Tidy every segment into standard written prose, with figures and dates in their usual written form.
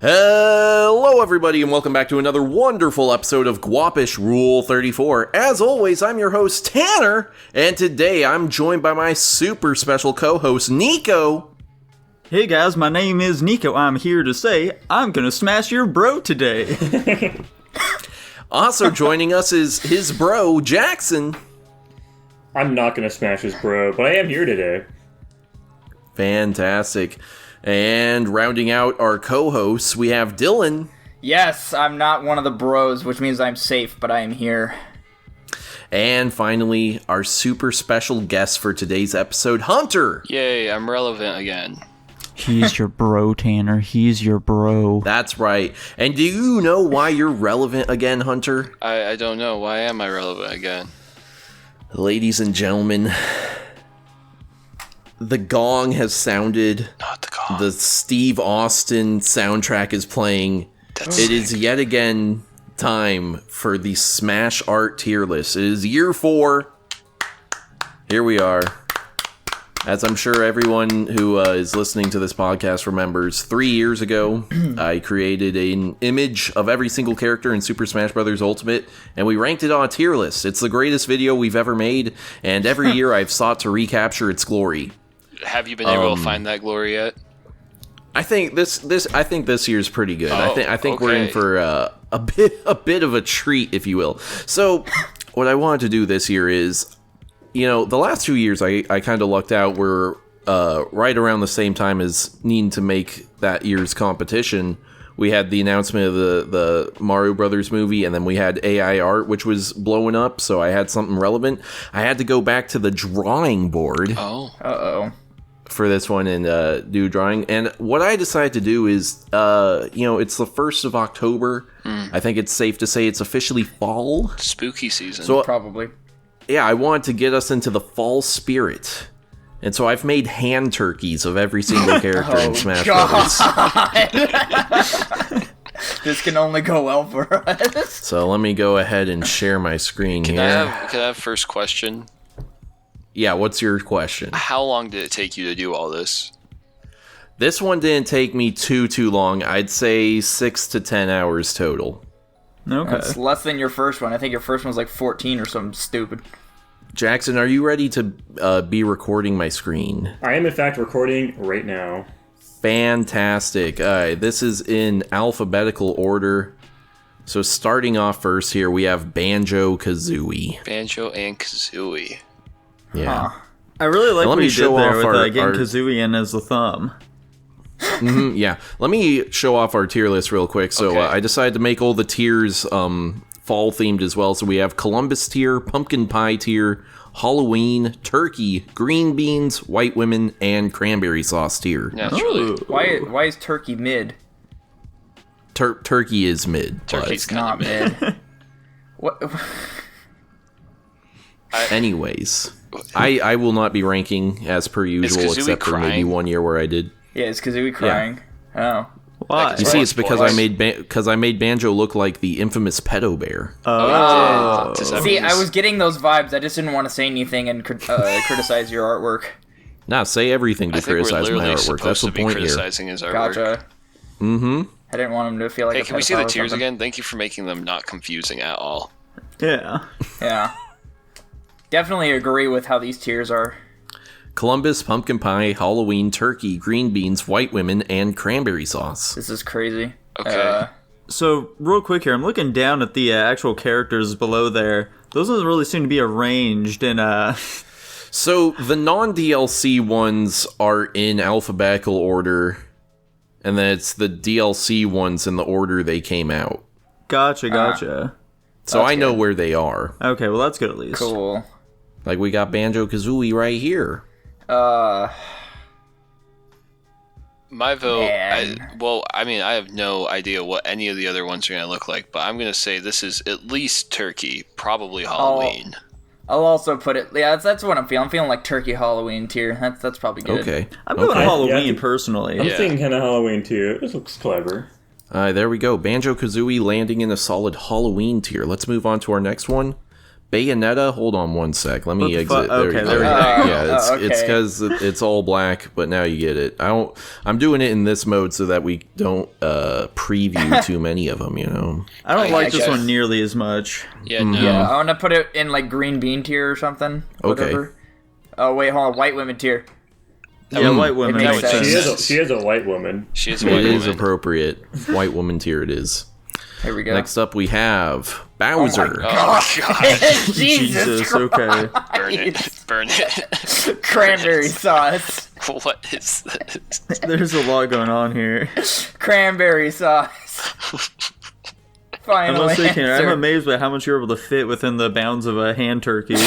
Hello everybody and welcome back to another wonderful episode of Guapish Rule 34. As always, I'm your host Tanner, and today I'm joined by my super special co-host Nico. Hey guys, my name is Nico. I'm here to say I'm gonna smash your bro today. Also joining us is his bro, Jackson. I'm not gonna smash his bro, but I am here today. Fantastic. And rounding out our co-hosts, we have Dylan. Yes, I'm not one of the bros, which means I'm safe, but I am here. And finally, our super special guest for today's episode, Hunter. Yay, I'm relevant again. He's your bro, Tanner. He's your bro. That's right. And do you know why you're relevant again, Hunter? I don't know. Why am I relevant again? Ladies and gentlemen, the gong has sounded. Not the gong. The Steve Austin soundtrack is playing. It is yet again time for the Smash Art tier list. It is year 4. Here we are. As I'm sure everyone who is listening to this podcast remembers, 3 years ago, I created an image of every single character in Super Smash Bros. Ultimate, and we ranked it on a tier list. It's the greatest video we've ever made, and every year I've sought to recapture its glory. Have you been able to find that glory yet? I think this year's pretty good. I think we're in okay. for a bit of a treat, if you will. So, what I wanted to do this year is, the last 2 years I kind of lucked out. We're right around the same time as needing to make that year's competition. We had the announcement of the Mario Brothers movie, and then we had AI art, which was blowing up, so I had something relevant. I had to go back to the drawing board. Oh. Uh-oh. For this one and do drawing. And what I decided to do is, it's the 1st of October. I think it's safe to say it's officially fall. Spooky season. So, Probably. yeah, I wanted to get us into the fall spirit. And so I've made hand turkeys of every single character in Smash Bros. This can only go well for us. So let me go ahead and share my screen Can here. I have first question? Yeah, what's your question? How long did it take you to do all this? This one didn't take me too long. I'd say 6 to 10 hours total. Okay. That's less than your first one. I think your first one was like 14 or something stupid. Jackson, are you ready to be recording my screen? I am in fact recording right now. Fantastic. All right, this is in alphabetical order. So starting off first here, we have Banjo-Kazooie. Banjo and Kazooie. Yeah. Huh. I really like Now, let what me you did show there off with our- getting our- Kazooie in as the thumb. Yeah. Let me show off our tier list real quick. So Okay. I decided to make all the tiers fall themed as well. So we have Columbus tier, Pumpkin Pie tier, Halloween, Turkey, Green Beans, White Women, and Cranberry Sauce tier. Naturally. Why is turkey mid? Turkey is mid. Turkey's but Not kind of mid. mid. What? anyways, I will not be ranking as per usual, Kazooie except for maybe crying? 1 year where I did. Yeah, is Kazooie crying? Oh. Why? You see, it's because Spoilers. I made Banjo look like the infamous pedo bear. Oh. Does that See, mean I was getting those vibes. I just didn't want to say anything and criticize your artwork. Nah, say everything to I think we're criticize my literally artwork. That's supposed the to be point here. criticizing his artwork. Gotcha. Mm-hmm. I didn't want him to feel like Hey, a can we see the pedophile or tiers something. again? Thank you for making them not confusing at all. Yeah. Yeah. Definitely agree with how these tiers are. Columbus, Pumpkin Pie, Halloween, Turkey, Green Beans, White Women, and Cranberry Sauce. This is crazy. Okay. So, real quick here, I'm looking down at the actual characters below there. Those don't really seem to be arranged in, So, the non-DLC ones are in alphabetical order, and then it's the DLC ones in the order they came out. Gotcha. So I know where they are. Okay, well that's good at least. Cool. Like, we got Banjo-Kazooie right here. My vote, Man. I have no idea what any of the other ones are going to look like, but I'm going to say this is at least Turkey, probably Halloween. I'll also put it. Yeah, that's what I'm feeling. I'm feeling like Turkey Halloween tier. That's probably good. Okay. I'm going Okay. Halloween Yeah. personally. I'm Yeah. thinking kind of Halloween too. This looks clever. There we go. Banjo-Kazooie landing in a solid Halloween tier. Let's move on to our next one. Bayonetta. Hold on one sec. Let me What the exit. fu- okay, you there go. we go. Yeah, it's okay. because it's all black, but now you get it. I'm doing it in this mode so that we don't preview too many of them. You know. I don't like this guess. one nearly as much. Yeah, no. Yeah, I want to put it in like green bean tier or something. Okay. Whatever. Oh wait, hold on. White women tier. Yeah, white women. makes makes sense. sense. She is a white woman. She is a It white is woman. appropriate. White woman tier it is. Here we go. Next up we have Bowser. Oh god. Jesus Jesus, okay. Burn it. Burn it. Cranberry sauce. What is this? There's a lot going on here. Cranberry sauce. I'm Final mistaken. I'm answer. amazed by how much you're able to fit within the bounds of a hand turkey. You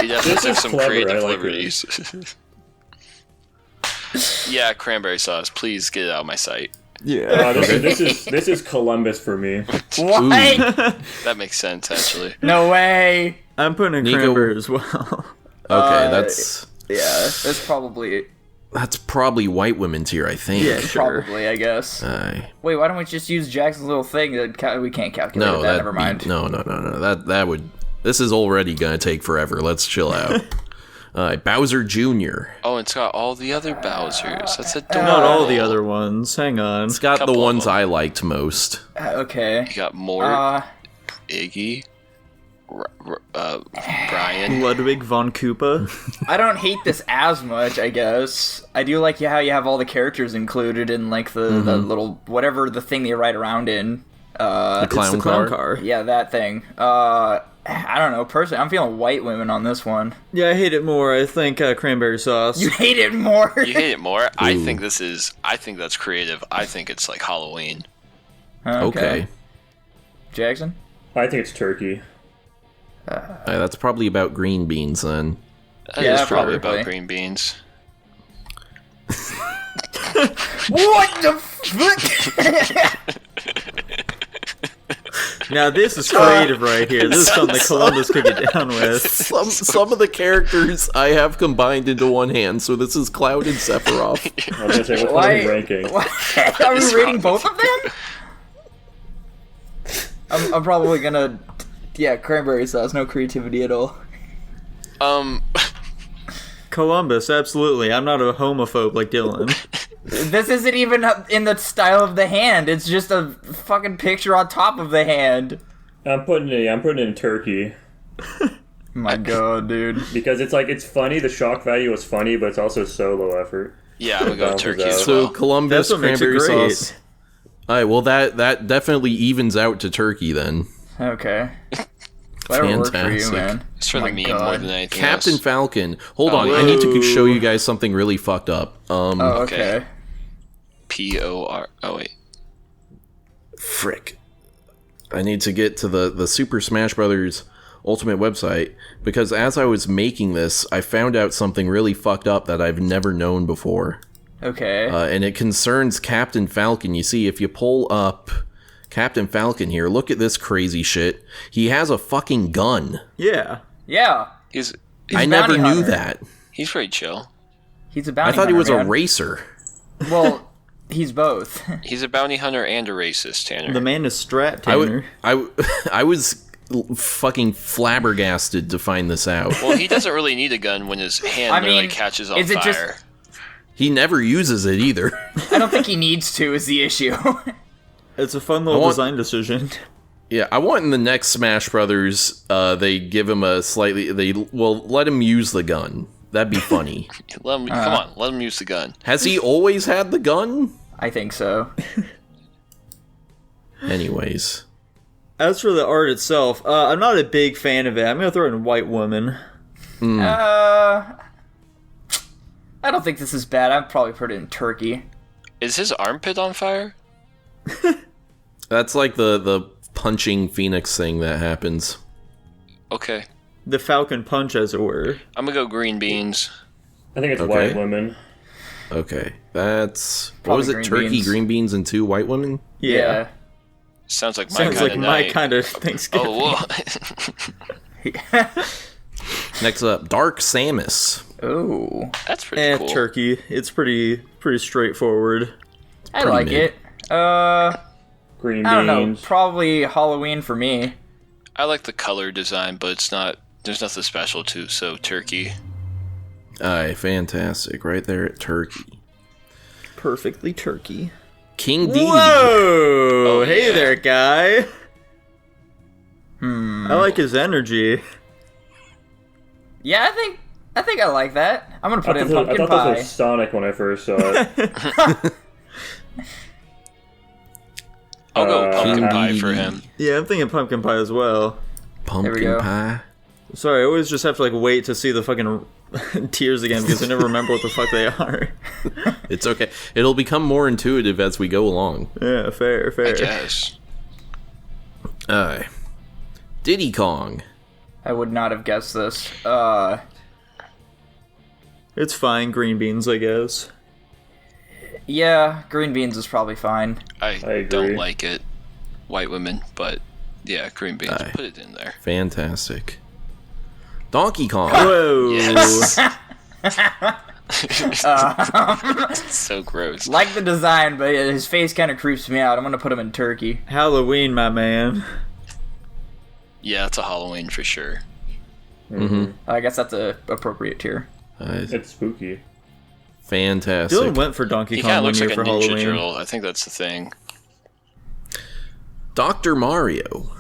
definitely took is some clever, I creative like it. liberties. Yeah, cranberry sauce. Please get it out of my sight. Yeah. This is Columbus for me. What? That makes sense, actually. No way. I'm putting in Nico- cranberry as well. Okay, that's Yeah, that's probably white women tier, I think. Yeah, sure. probably I guess. Aye. Wait, why don't we just use Jackson's little thing? We can't calculate No, that. Never mind. No. That would. This is already gonna take forever. Let's chill out. Bowser Jr. Oh, it's got all the other Bowsers. That's adorable. Not all the other ones. Hang on. It's got the Couple of ones them. I liked most. Okay. You got Mort, Iggy, Brian. Ludwig von Koopa. I don't hate this as much, I guess. I do like how you have all the characters included in like the little whatever the thing they ride around in. The It's clown the clown car. car. Yeah, that thing. I don't know. Personally, I'm feeling white women on this one. Yeah, I hate it more. I think cranberry sauce. You hate it more. You hate it more? I Ooh. think that's creative. I think it's like Halloween. Okay. Jackson? I think it's turkey. That's probably about green beans then. That Yeah, is probably probably. about green beans. What the fuck? Now this is creative right here. This is something that Columbus could get down with. Some of the characters I have combined into one hand, so this is Cloud and Sephiroth. I was gonna say, what's Why? my ranking? Are we rating both of them? I'm probably gonna. Yeah, cranberry sauce. No creativity at all. Columbus, absolutely. I'm not a homophobe like Dylan. This isn't even in the style of the hand. It's just a fucking picture on top of the hand. I'm putting it in turkey My god, dude. because it's funny. The shock value is funny, but it's also so low effort. Yeah, I'm gonna go with turkey as So well. Columbus That's what makes it cranberry great. sauce. Alright, well that definitely evens out to turkey then. Okay. Whatever worked for you, Fantastic. man. It's for Oh the my meme God. more than anything Captain else. Falcon. Hold on, I need to show you guys something really fucked up. Oh, okay. P-O-R... Oh, wait. Frick. I need to get to the Super Smash Brothers Ultimate website, because as I was making this, I found out something really fucked up that I've never known before. Okay. And it concerns Captain Falcon. You see, if you pull up Captain Falcon here, look at this crazy shit. He has a fucking gun. Yeah. yeah. He's I a never bounty knew hunter. that. pretty chill. He's a bounty I thought he hunter, was a man. racer. Well, he's both. He's a bounty hunter and a racist, Tanner. The man is Strat I Tanner. I was fucking flabbergasted to find this out. Well, he doesn't really need a gun when his hand I literally mean, catches on is it just- fire. He never uses it either. I don't think he needs to, is the issue. It's a fun little want- design decision. Yeah, I want in the next Smash Brothers, they give him a slightly... let him use the gun. That'd be funny. Come on, let him use the gun. Has he always had the gun? I think so. Anyways. As for the art itself, I'm not a big fan of it. I'm gonna throw it in White Woman. I don't think this is bad. I'd probably put it in turkey. Is his armpit on fire? That's like the punching Phoenix thing that happens. Okay. The Falcon Punch, as it were. I'm gonna go green beans. I think it's Okay. white women. Okay, that's... What Probably was it? green Turkey, beans. green beans, and 2 white women? Yeah. Sounds like my Sounds kind like of my night. kind of Thanksgiving. Oh, whoa. Next up, Dark Samus. Ooh. That's pretty cool. Turkey. It's pretty straightforward. I pretty like mid. it. Green I don't know. beans. Probably Halloween for me. I like the color design, but it's not. There's nothing special to. So turkey. Aye, fantastic. Right there at turkey. Perfectly turkey. King Dedede. Whoa! Oh, Hey yeah. there, guy. I like his energy. Yeah, I think I like that. I'm gonna put in I pumpkin thought pie. this was Sonic when I first saw it. I'll go pumpkin King pie for Dedede. him. Yeah, I'm thinking pumpkin pie as well. Pumpkin go. pie. Sorry, I always just have to like wait to see the fucking tears again because I never remember what the fuck they are. It's okay. It'll become more intuitive as we go along. Yeah, fair. I guess. Aye. Diddy Kong. I would not have guessed this. It's fine, green beans, I guess. Yeah, green beans is probably fine. I agree. don't like it. White women, but yeah, green beans. Aye. Put it in there. Fantastic. Donkey Kong. Whoa! Yes. So gross. Like the design, but his face kind of creeps me out. I'm gonna put him in turkey. Halloween, my man. Yeah, it's a Halloween for sure. I guess that's a appropriate tier. It's spooky. Fantastic. Dylan went for Donkey He Kong kind of one looks year like a for ninja Halloween. turtle. I think that's the thing. Dr. Mario.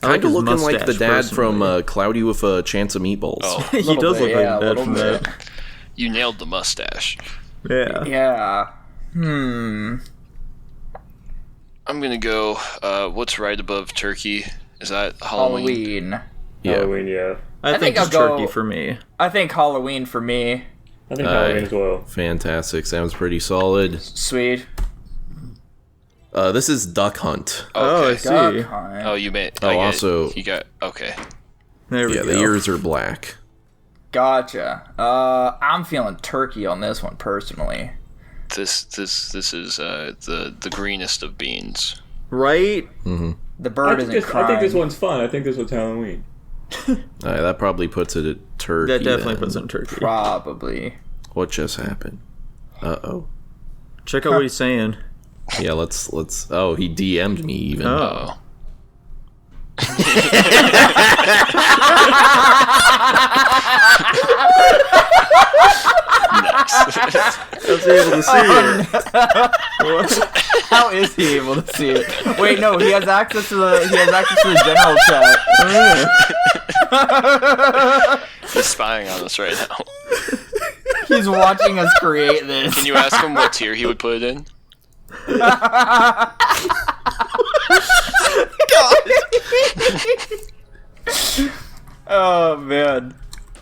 I like Kind of his looking like the mustache, dad from personally. Cloudy with a Chance of Meatballs. Oh, He Little does bit, look yeah, like a that little from bit. that. you nailed the mustache. Yeah. Yeah. I'm gonna go. What's right above turkey? Is that Halloween? Halloween. Yeah. Halloween, yeah. I think I'll it's go- turkey for me. I think Halloween for me. I think Halloween as well. Fantastic. Sounds pretty solid. Sweet. This is Duck Hunt. Oh, I Okay. see. Duck Hunt. Oh, you made. Oh, I get it. also- you got okay. There we Yeah, go. the ears are black. Gotcha. I'm feeling turkey on this one personally. This is the greenest of beans. Right? The bird isn't I crying. think this one's fun. I think this one's Halloween. That probably puts it at turkey. That definitely then. puts in turkey. Probably. What just happened? Uh-oh. Check out what he's saying. Yeah, let's. Oh, he DM'd me even. Oh. I was able to see it. How is he able to see it? Wait, no, he has access to the general chat. He's spying on us right now. He's watching us create this. Can you ask him what tier he would put it in? Oh man.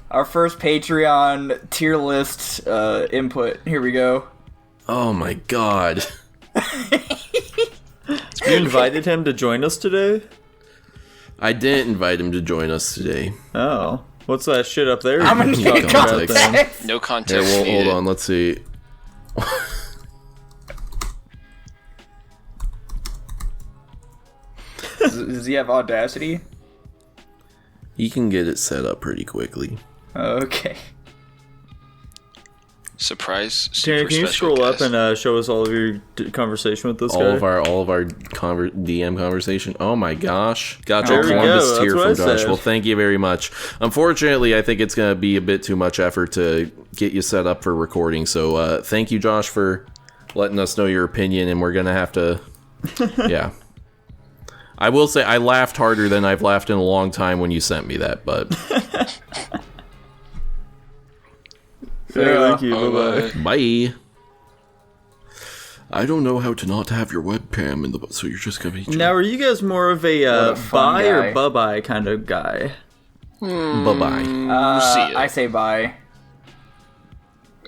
Our first Patreon tier list input. Here we go. Oh my god. You invited him to join us today? I didn't invite him to join us today. Oh. What's that shit up there? I'm gonna you've need been talking about then? context. No Here, context well, needed. hold on. Let's see. Does he have Audacity? You can get it set up pretty quickly. Okay. Surprise! Tanner, Super can you special scroll up guest. and show us all of your conversation with this guy? All of our DM conversation. Oh my gosh. Gotcha. There we go, Columbus that's tier what from I Josh. said. Well, thank you very much. Unfortunately, I think it's going to be a bit too much effort to get you set up for recording. So thank you, Josh, for letting us know your opinion. And we're going to have to... Yeah. I will say I laughed harder than I've laughed in a long time when you sent me that, but... Yeah, thank you. Oh, Bye-bye. Bye. I don't know how to not have your webcam in the... So you're just going to be... Now, are you guys more of a What a fun bye guy. or bye-bye kind of guy? Bye-bye. See ya. I say bye.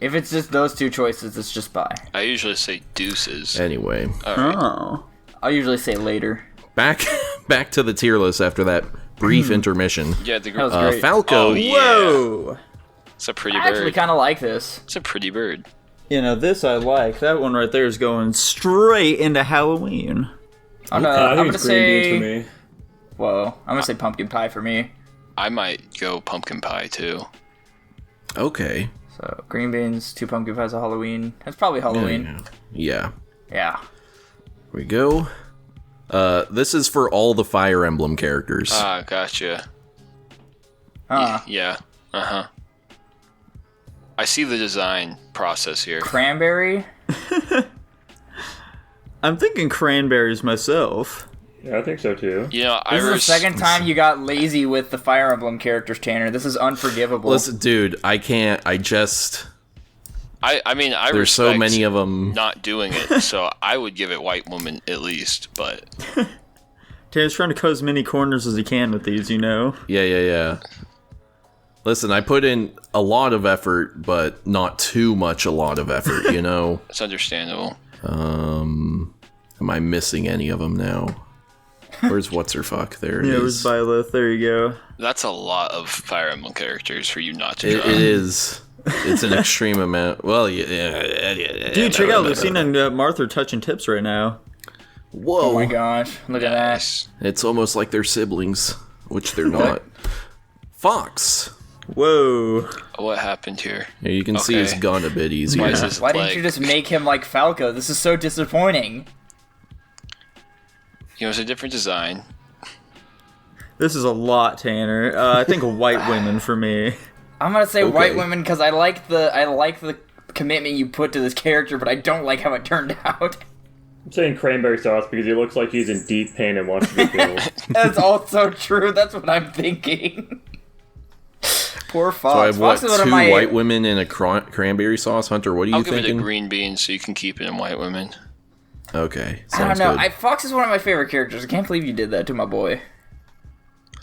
If it's just those two choices, it's just bye. I usually say deuces. Anyway. Alright. Oh. I'll usually say later. Back to the tier list after that brief intermission. Yeah, the That was group. great. Falco. Oh, yeah. Whoa! It's a pretty I actually bird. kind of like this. It's a pretty bird. You know, this I like. That one right there is going straight into Halloween. I'm I think gonna it's green beans for say. me. Whoa! I'm gonna say pumpkin pie for me. I might go pumpkin pie too. Okay. So green beans, 2 pumpkin pies of Halloween. That's probably Halloween. Yeah. Yeah. Here we go. This is for all the Fire Emblem characters. Ah, gotcha. Yeah. Uh-huh. I see the design process here. Cranberry? I'm thinking cranberries myself. Yeah, I think so too. You know, This is the Iris, second time you got lazy with the Fire Emblem characters, Tanner. This is unforgivable. Listen, dude, I can't. I just. I mean, I There's so respect many of them. not doing it, so I would give it White Woman at least, but Tanner's trying to cut as many corners as he can with these, you know? Yeah. Listen, I put in a lot of effort, but not too much a lot of effort, you know? it's understandable. Am I missing any of them now? Where's what's-her-fuck? There it Yeah, is. where's Byleth? There you go. That's a lot of Fire Emblem characters for you not to It draw. is. It's an extreme amount. Well, yeah. Dude, check out Lucina and Martha touching tips right now. Whoa. Oh my gosh, look at that. Nice. It's almost like they're siblings, which they're not. Fox. Whoa. What happened here? Yeah, you can see his Okay. gun a bit easier. Why is this Why didn't like- you just make him like Falco? This is so disappointing. You know, it's a different design. This is a lot, Tanner. I think white women for me. I'm gonna say Okay. white women because I like the commitment you put to this character, but I don't like how it turned out. I'm saying cranberry sauce because he looks like he's in deep pain and wants to be killed. That's also true. That's what I'm thinking. Poor Fox. So I have, what, Fox is one of two my white women and a cranberry sauce? Hunter, what are you I'll give it a thinking? green bean so you can keep it in White Women. Okay, I don't sounds know. good. Fox is one of my favorite characters. I can't believe you did that to my boy.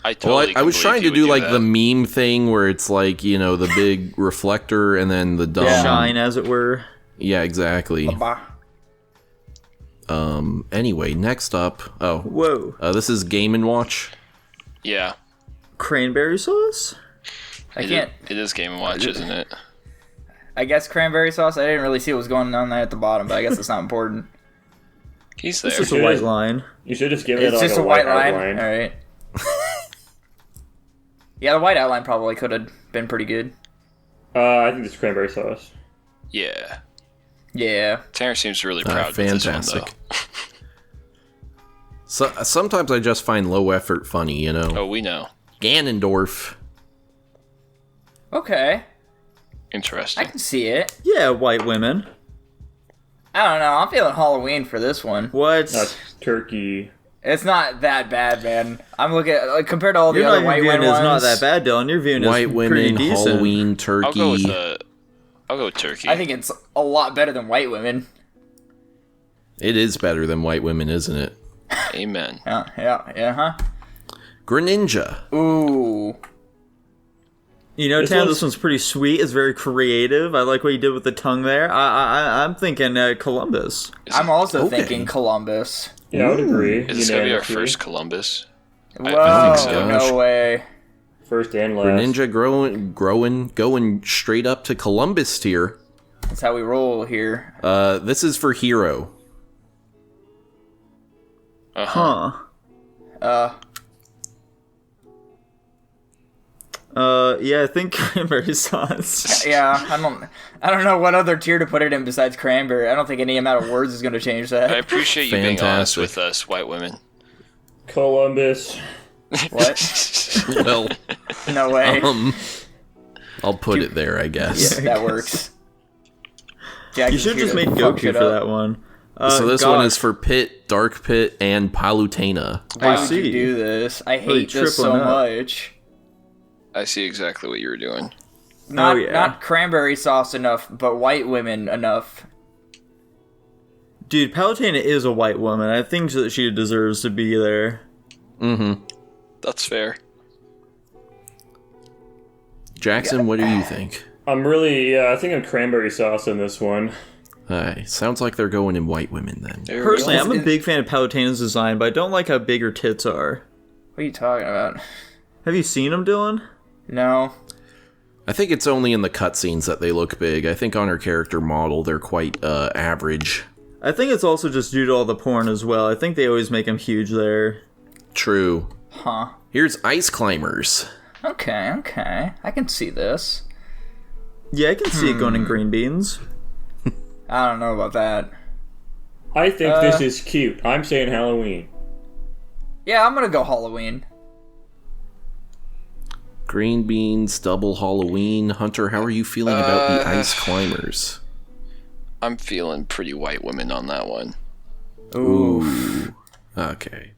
I Well, totally I was can trying to believe you do would like that. the meme thing where it's like, you know, the big reflector and then the dumb. Shine, as it were. Yeah, exactly. Bah. Anyway, next up. Oh, Whoa. this is Game & Watch. Yeah. Cranberry sauce? I can't. It is Game & Watch, isn't it? I guess cranberry sauce. I didn't really see what was going on there at the bottom, but I guess it's not important. He's It's there. just a white line. You should just give it It's like just a a white white line. outline. All right. Yeah, the white outline probably could have been pretty good. I think it's cranberry sauce. Yeah. Yeah. Tanner seems really proud of this one, Fantastic. though. So, sometimes I just find low effort funny, you know? Oh, we know. Ganondorf. Okay. I Interesting. can see it. Yeah, white women. I don't know. I'm feeling Halloween for this one. What? That's turkey. It's not that bad, man. I'm looking at like compared to all the You're other not white viewing women it ones. as not that bad, Dylan. You're viewing it as White pretty women, decent. Halloween, turkey. I'll go with turkey. I think it's a lot better than white women. It is better than white women, isn't it? Amen. Yeah, huh? Greninja. Ooh. You know, This Tan, one's- this one's pretty sweet. It's very creative. I like what you did with the tongue there. I'm thinking Columbus. I'm also Okay. thinking Columbus. Yeah, I would agree. Is this going to be our Unanimously. first Columbus? Whoa, think so. no way. First and last. Greninja going straight up to Columbus tier. That's how we roll here. This is for Hero. Uh-huh. Huh. Yeah, I think cranberry sauce. Yeah, I don't know what other tier to put it in besides cranberry. I don't think any amount of words is going to change I that. appreciate you being honest Fantastic. with us, white women. Columbus. What? Well, No way. I'll put it there, I guess. That works. Jack You is should have here just to made fuck Goku shit for up. that one. So this one gosh. is for Pit, Dark Pit, and Palutena. Why I would see. you do this? I Really hate this so tripling up. much. I see exactly what you were doing. Not yeah. not cranberry sauce enough, but white women enough. Dude, Palutena is a white woman. I think that she deserves to be there. Mm-hmm. That's fair. Jackson, what do you think? I think I'm cranberry sauce in this one. Sounds like they're going in white women then. There we Personally, go. I'm a big fan of Palutena's design, but I don't like how big her tits are. What are you talking about? Have you seen them, Dylan? No. I think it's only in the cutscenes that they look big. I think on her character model, they're quite average. I think it's also just due to all the porn as well. I think they always make them huge there. True. Huh. Here's Ice Climbers. Okay. I can see this. Yeah, I can see it going in green beans. I don't know about that. I think this is cute. I'm saying Halloween. Yeah, I'm gonna go Halloween. Green beans, double Halloween. Hunter, how are you feeling about the ice climbers? I'm feeling pretty white women on that one. Ooh. Okay.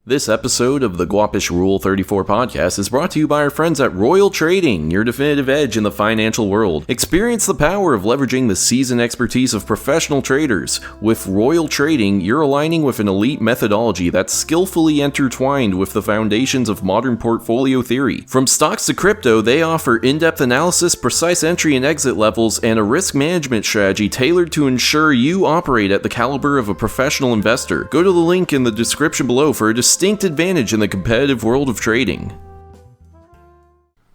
This episode of the Guapish Rule 34 podcast is brought to you by our friends at Royal Trading, your definitive edge in the financial world. Experience the power of leveraging the seasoned expertise of professional traders. With Royal Trading, you're aligning with an elite methodology that's skillfully intertwined with the foundations of modern portfolio theory. From stocks to crypto, they offer in-depth analysis, precise entry and exit levels, and a risk management strategy tailored to ensure you operate at the caliber of a professional investor. Go to the link in the description below for a distinct advantage in the competitive world of trading.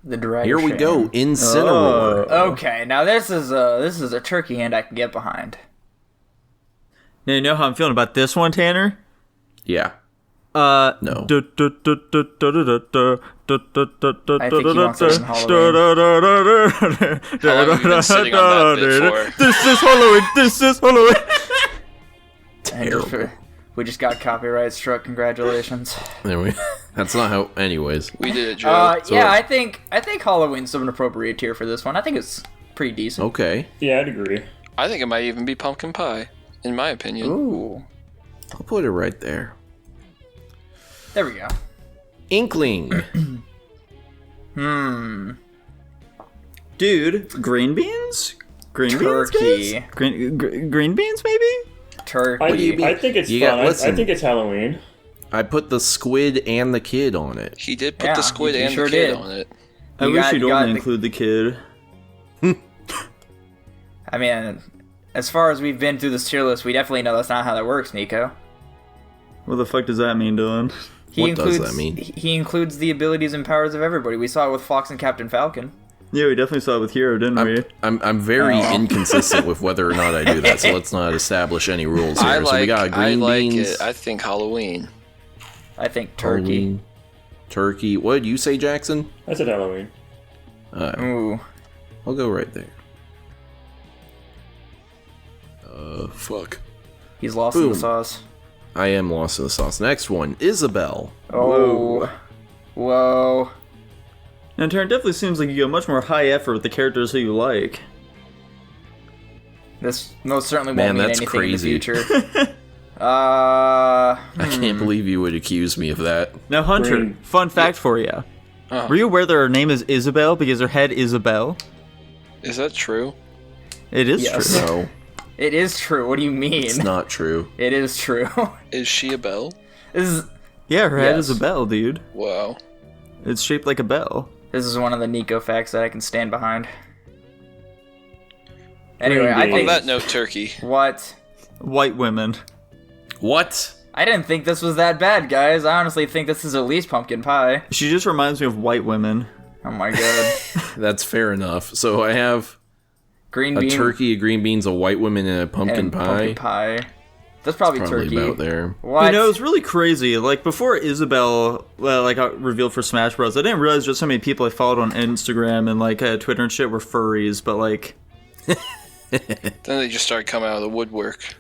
The dragon. Here we go, Incineroar. Okay, now this is a turkey hand I can get behind. Now you know how I'm feeling about this one, Tanner? Yeah. No. I think he wants it in Halloween. How long have you been sitting on that bit for? This is Halloween. This is Halloween. Terrible. We just got copyright struck. Congratulations. Anyway, that's not how. Anyways, We did it, Joe. Yeah, I think Halloween's an appropriate tier for this one. I think it's pretty decent. okay. Yeah, I'd agree. I think it might even be pumpkin pie, in my opinion. Ooh, I'll put it right there. there we go. Inkling. Dude, green beans? Green Turkey. beans, guys? Green beans, maybe? Turkey. do you mean? I think it's You fun. got- listen. I think it's Halloween. I put the squid and the kid on it. He did put Yeah, the squid he and sure the kid did. on it. I You wish got- you'd you got only the- include the kid. I mean, as far as we've been through this tier list, we definitely know that's not how that works, Nico. What the fuck does that mean, Dylan? What does that mean? He includes the abilities and powers of everybody. We saw it with Fox and Captain Falcon. Yeah, we definitely saw it with Hero, didn't we? I'm very Oh. inconsistent with whether or not I do that, so let's not establish any rules here. I So we like, got green beans. it. I think Halloween. I think turkey. Halloween, turkey. What did you say, Jackson? I said Halloween. Ooh. I'll go right there. Fuck. He's lost in Boom. the sauce. I am lost in the sauce. Next one, Isabel. Oh. Whoa. And Taryn, definitely seems like you go much more high effort with the characters who you like. This most certainly won't Man, mean that's anything crazy. in the future. I can't believe you would accuse me of that. Now, Hunter, Green. fun fact for you. Uh-huh. Were you aware that her name is Isabel because her head is a bell? Is that true? It is Yes. true. No, It is true. What do you mean? it's not true. It is true. Is she a bell? this is Yeah, her head Yes. is a bell, dude. Wow. It's shaped like a bell. this is one of the Nico facts that I can stand behind. Anyway, I beans. On think that note, turkey. what? White women. What? I didn't think this was that bad, guys. I honestly think this is at least pumpkin pie. She just reminds me of white women. Oh my god. That's fair enough. So I have Green a bean turkey, a green beans, a white woman, and a pumpkin and pie. pumpkin pie. That's probably, Probably turkey. about there. What? You know, it's really crazy. Like, before Isabel, got revealed for Smash Bros., I didn't realize just how many people I followed on Instagram and, Twitter and shit were furries, but, Then they just started coming out of the woodwork.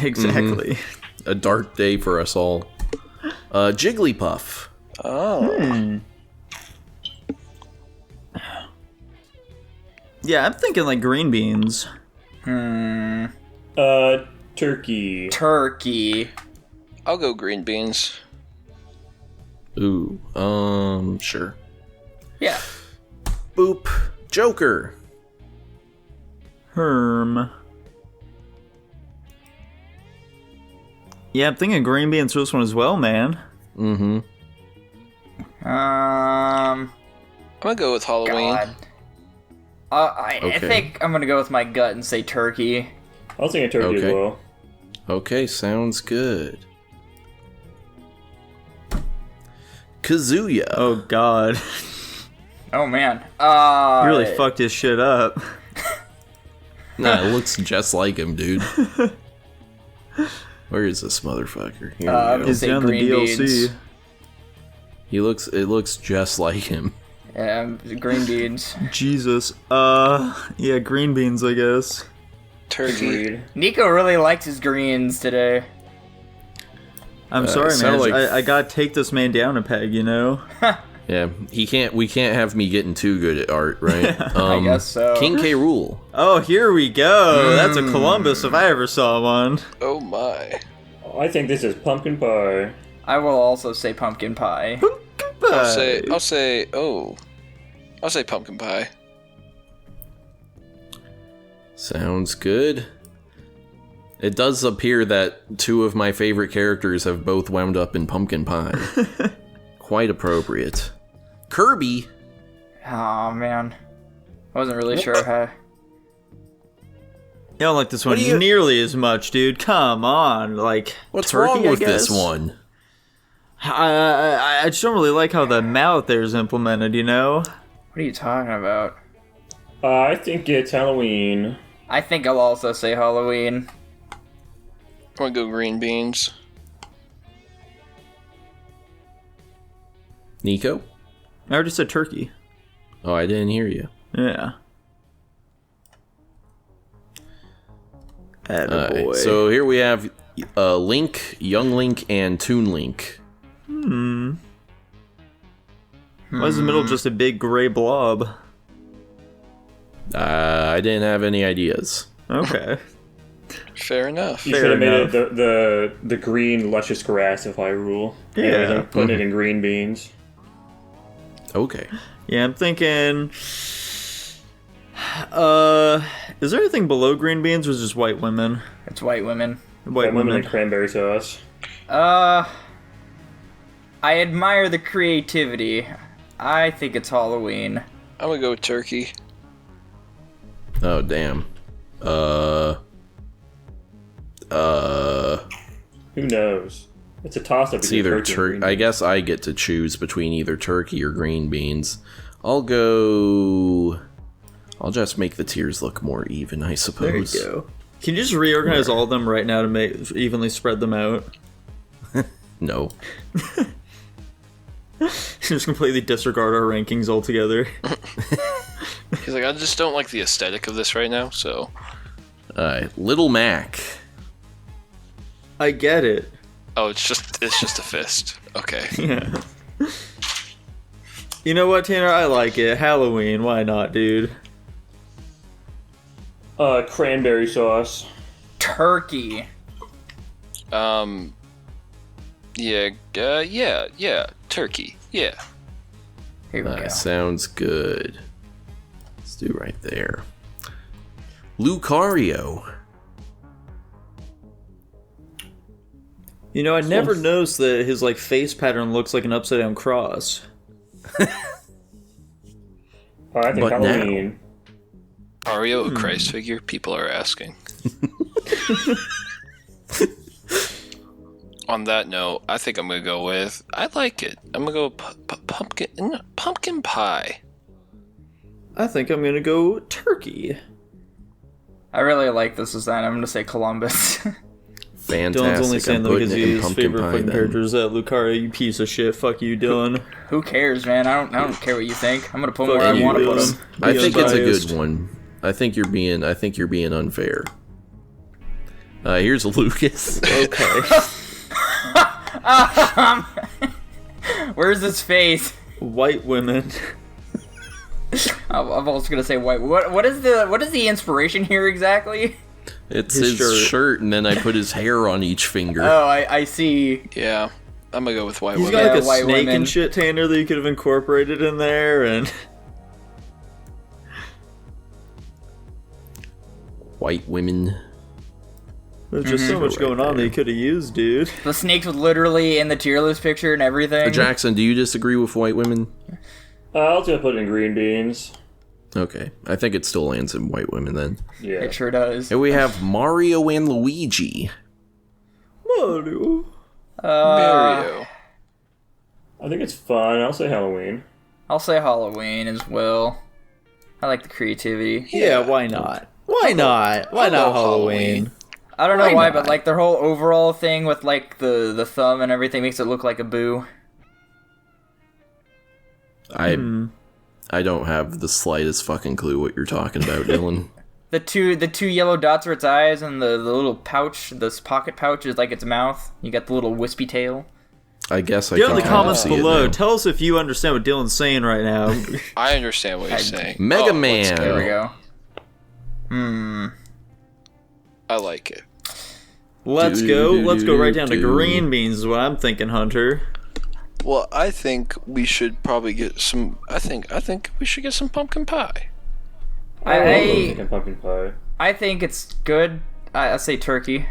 exactly. A dark day for us all. Jigglypuff. Oh. Yeah, I'm thinking, green beans. Turkey. Turkey. I'll go green beans. Ooh, sure. Yeah. Boop. Joker. Herm. Yeah, I'm thinking green beans for this one as well, man. Mm-hmm. I'm gonna go with Halloween. God. I Okay. think I'm gonna go with my gut and say turkey. I was thinking turkey as Okay. well. Okay, sounds good. Kazuya. Oh, God. Oh man. You really fucked his shit up. Nah, it looks just like him, dude. Where is this motherfucker? Here I'm we go. just- He's say down the green DLC. beans. It looks just like him. Green beans. Jesus. Yeah, green beans, I guess. Turkey. Agreed. Nico really liked his greens today. I'm sorry, sound man. like- I gotta take this man down a peg, you know? Yeah, we can't have me getting too good at art, right? I guess so. King K. Rool. Oh, here we go. That's a Columbus if I ever saw one. Oh my. I think this is pumpkin pie. I will also say pumpkin pie. I'll say pumpkin pie. Sounds good. It does appear that two of my favorite characters have both wound up in pumpkin pie. Quite appropriate. Kirby. Oh man, I wasn't really sure how. You don't like this one What do you- nearly as much, dude. Come on. Like, What's turkey, wrong I with this guess? one? I just don't really like how the mouth there is implemented, you know? What are you talking about? I think it's Halloween. I think I'll also say Halloween. I want to go green beans. Nico? I already said turkey. Oh, I didn't hear you. Yeah. Alright, Attaboy. so here we have Link, Young Link, and Toon Link. Why is the middle just a big gray blob? I didn't have any ideas. Okay. Fair enough. You Fair should have made enough. it the green luscious grass if I rule. Yeah. Put it in green beans. Okay. Yeah, I'm thinking... is there anything below green beans or is it just white women? It's white women. White Women women. and cranberry sauce. I admire the creativity. I think it's Halloween. I'm gonna go with turkey. Oh, damn. Who knows? It's a toss-up. It's between either turkey and turkey. green I beans. guess I get to choose between either turkey or green beans. I'll just make the tiers look more even, I There you suppose. go. Can you just reorganize all of them right now to make evenly spread them out? No. Just completely disregard our rankings altogether. He's like, I just don't like the aesthetic of this right now, so. Alright, Little Mac. I get it. Oh, it's just a fist. Okay. Yeah. You know what, Tanner? I like it. Halloween. Why not, dude? Cranberry sauce. Turkey. Yeah, turkey. Yeah. Here we go. Sounds good. Let's do right there. Lucario. You know, I never noticed that his like face pattern looks like an upside down cross. I think But now- Halloween. Mario, a Christ figure? People are asking. On that note, I think I'm gonna go with. I like it. I'm gonna go pumpkin pie. I think I'm gonna go turkey. I really like this design. I'm gonna say Columbus. Fantastic. Dylan's only saying I'm that putting because it in his pumpkin favorite pie fucking then. character is Lucario, you piece of shit. Fuck you, Dylan. Who cares, man? I don't care what you think. I'm gonna put Fuck where I you, want to put Dylan. them. I Be think it's a unbiased. good one. I think you're being unfair. Here's Lucas. Okay. Where's his face? White women. I'm also gonna say white. What is the inspiration here exactly? It's His his shirt. shirt, and then I put his hair on each finger. Oh, I see. Yeah, I'm gonna go with white He's women. got like Yeah, a white snake women. and shit, Tanner, that you could have incorporated in there, and White women. there's just so much Right going on that there. you could have used, dude. The snakes was literally in the tier list picture and everything. Jackson, do you disagree with white women? I'll just put it in green beans. Okay, I think it still lands in white women then. Yeah. It sure does. Here we have Mario and Luigi. Mario. Mario. I think it's fun. I'll say Halloween. I'll say Halloween as well. I like the creativity. Yeah, why not? Why not? Why I'll not go Halloween? I don't know Why why, not? but like their whole overall thing with like the thumb and everything makes it look like a boo. I don't have the slightest fucking clue what you're talking about, Dylan. The two yellow dots are its eyes, and the little pouch, this pocket pouch, is like its mouth. You got the little wispy tail. I guess I Get can in the kinda comments see it below. now. Tell us if you understand what Dylan's saying right now. I understand what you're saying. Mega Oh, Man. There we go. I like it. Let's go right down to green beans is what I'm thinking, Hunter. Well, I think we should probably get some. I think we should get some pumpkin pie. I love thinking pumpkin pie. I think it's good. I say turkey.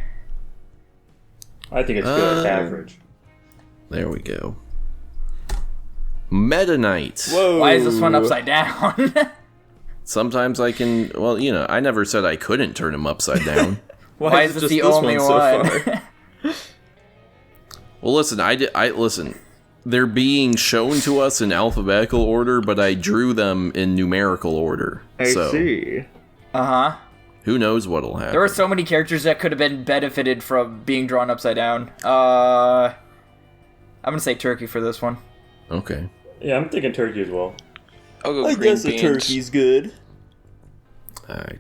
I think it's good. Average. There we go. Meta Knight. Whoa. Why is this one upside down? Sometimes I can. Well, I never said I couldn't turn him upside down. Why is it this just the only so one? far? Well, listen. I listen. They're being shown to us in alphabetical order, but I drew them in numerical order. I see. Uh-huh. Who knows what'll happen? There were so many characters that could have been benefited from being drawn upside down. I'm gonna say turkey for this one. Okay. Yeah, I'm thinking turkey as well. I'll go I green guess beans. the turkey's good.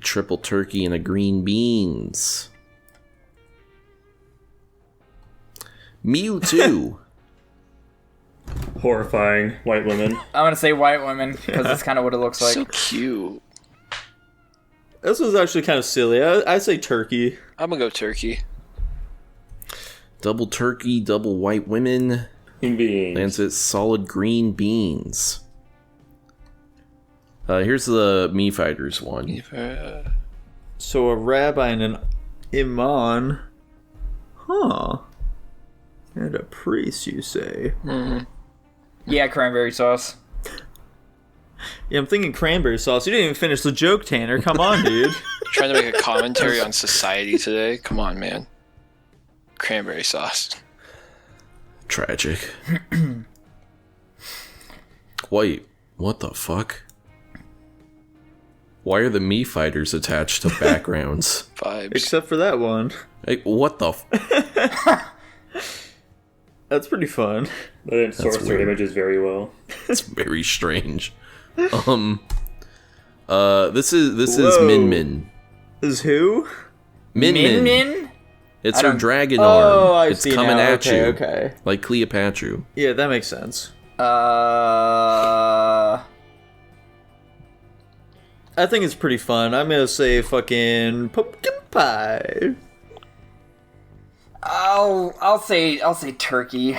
Triple turkey and a green beans. Mewtwo. Horrifying white women. I'm gonna say white women, because that's kind of what it looks like. So cute. This was actually kind of silly. I say turkey. I'm gonna go turkey. Double turkey, double white women. Green beans. Lands it solid green beans. Here's the Mii Fighters one. So a rabbi and an imam. Huh. And a priest, you say? Yeah, cranberry sauce. Yeah, I'm thinking cranberry sauce. You didn't even finish the joke, Tanner. Come on, dude. Trying to make a commentary on society today. Come on, man. Cranberry sauce. Tragic. Wait, what the fuck? Why are the Mii Fighters attached to backgrounds? Vibes. Except for that one. Like, what the That's pretty fun. They didn't source their weird. images very well. That's very strange. This is Whoa. Min Min. Is who? Min Min Min. Min? It's I her don't- dragon Oh, arm. I It's see coming now. at Okay, you. okay. Like Cleopatra. Yeah, that makes sense. I think it's pretty fun. I'm gonna say fucking pumpkin pie. I'll say turkey.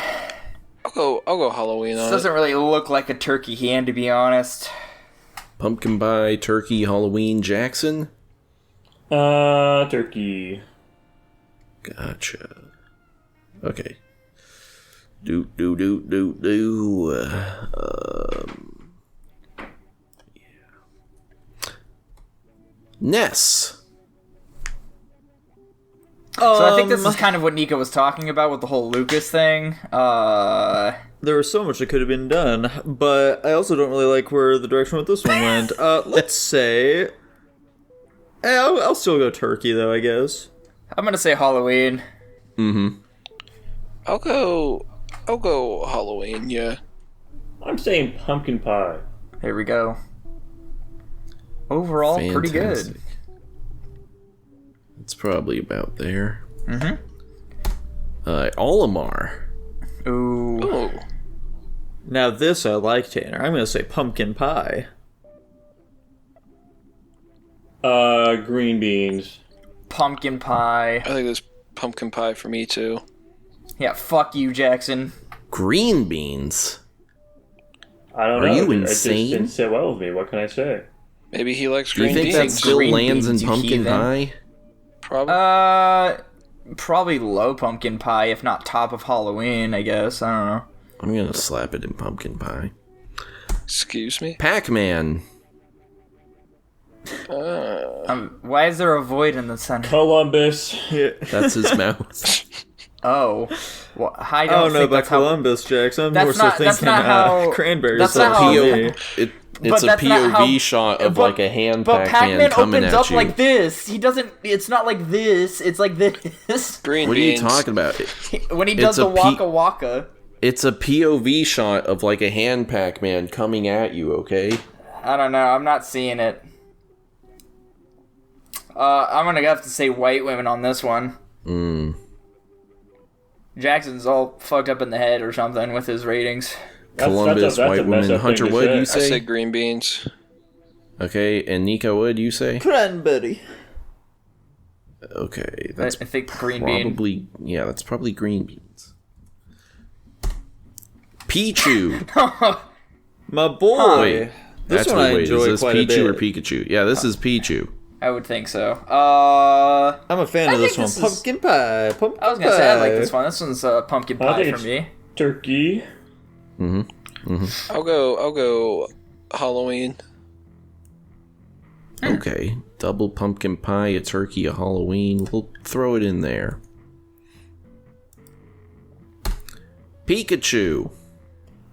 I'll go Halloween This on it. doesn't really look like a turkey hand, to be honest. Pumpkin pie, turkey, Halloween, Jackson. Turkey. Gotcha. Okay. Do. Ness. So I think this is kind of what Nico was talking about with the whole Lucas thing. There was so much that could have been done, but I also don't really like where the direction with this one went. Let's say... I'll still go turkey, though, I guess. I'm gonna say Halloween. Mm-hmm. I'll go Halloween, yeah. I'm saying pumpkin pie. There we go. Overall, pretty good. It's probably about there. Mm-hmm. Olimar. Ooh. Oh, Now this I like, Tanner. I'm gonna say pumpkin pie. Green beans. Pumpkin pie. I think there's pumpkin pie for me too. Yeah, fuck you, Jackson. Green beans. I don't Are know. you It just insane? didn't sit well with me. What can I say? Maybe he likes Do you green think beans. that still Green lands beans, in you pumpkin heathen. pie? Probably. Probably low pumpkin pie, if not top of Halloween, I guess. I don't know. I'm gonna slap it in pumpkin pie. Excuse me. Pac-Man. Why is there a void in the center? Columbus. That's his mouth. Oh. Well, I I don't don't know think about that's how... Columbus, Jackson. I'm That's more so not- that's thinking not how- cranberry that's sauce. not how- for me. It's a that's not POV how- shot of but- like a hand But Pac-Man Pac-Man coming opens at up you. like this. He doesn't... It's not like this. It's like this. Green What are you beans. talking about? When he does It's a the Waka Waka. It's a POV shot of like a hand Pac-Man coming at you, okay? I don't know. I'm not seeing it. I'm gonna have to say white women on this one. Jackson's all fucked up in the head or something with his ratings. Columbus, that's white a messed woman. up Hunter, thing to what do you I say? say green beans. Okay, and Nico, what do you say? Cranberry. Okay, that's I think green bean. probably that's probably green beans. Pichu. My boy. Wait, This one I enjoy is this quite a Pichu or bit. Pikachu? Yeah, this is Pichu. I would think so. I'm a fan of this think one. this is- Pumpkin pie. Pumpkin I was gonna say I like pie. this one. This one's pumpkin I pie think for it's me. turkey. I'll go Halloween. Okay, double pumpkin pie, a turkey, a Halloween. We'll throw it in there. Pikachu.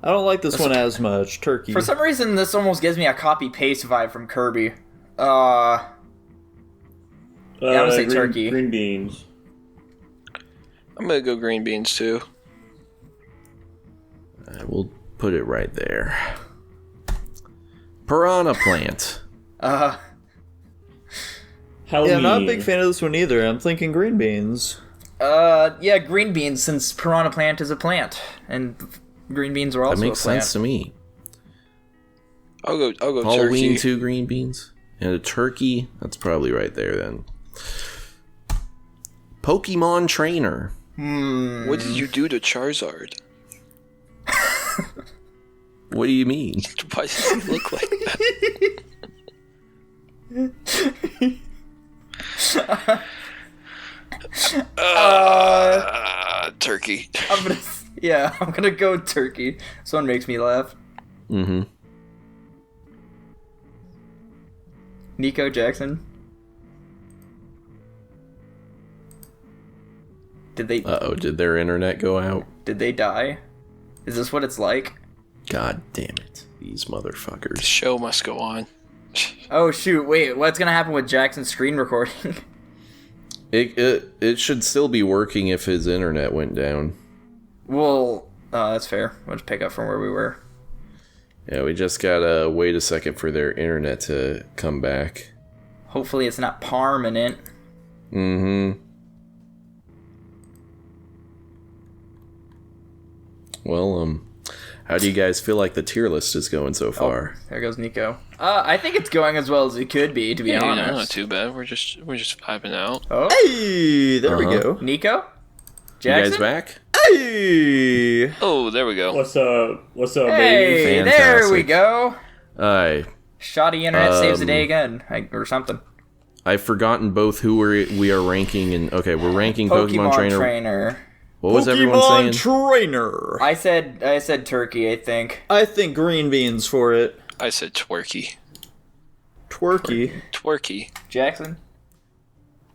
I don't like this one as much. Turkey. For some reason, this almost gives me a copy paste vibe from Kirby. Yeah, I'm gonna say turkey. Green beans. I'm gonna go green beans too. We'll put it right there. Piranha plant. Halloween. Yeah, I'm not a big fan of this one either. I'm thinking green beans. Yeah, green beans, since piranha plant is a plant, and green beans are also That makes a plant. sense to me. I'll go Halloween, turkey. 2 green beans. And a turkey. That's probably right there then. Pokemon trainer. What did you do to Charizard? What do you mean? Why does he look like that? Turkey. I'm gonna go turkey. This one makes me laugh. Mm-hmm. Nico Jackson. Did they Uh-oh, did their internet go out? did they die? Is this what it's like? God damn it. These The motherfuckers. show must go on. Oh shoot, wait, what's gonna happen with Jackson's screen recording? It should still be working if his internet went down. Well, that's fair. We'll just pick up from where we were. Yeah, we just gotta wait a second for their internet to come back. Hopefully it's not permanent. Mm-hmm. Well, how do you guys feel like the tier list is going so far? There goes Nico. I think it's going as well as it could be, to be Yeah, honest. not too bad. We're just vibing out. Oh, Hey, there we go. Nico? You Jackson? guys back? Hey. Oh, there we go. What's up? What's up, Hey, baby? there we Fantastic. go. Aye. Shoddy internet saves the day again, or something. I've forgotten both who we are ranking, and okay, we're ranking Pokemon, Trainer. What was everyone saying? Trainer. I said turkey, I think. I think green beans for it. I said twerky. Twerky. Twerky. Jackson?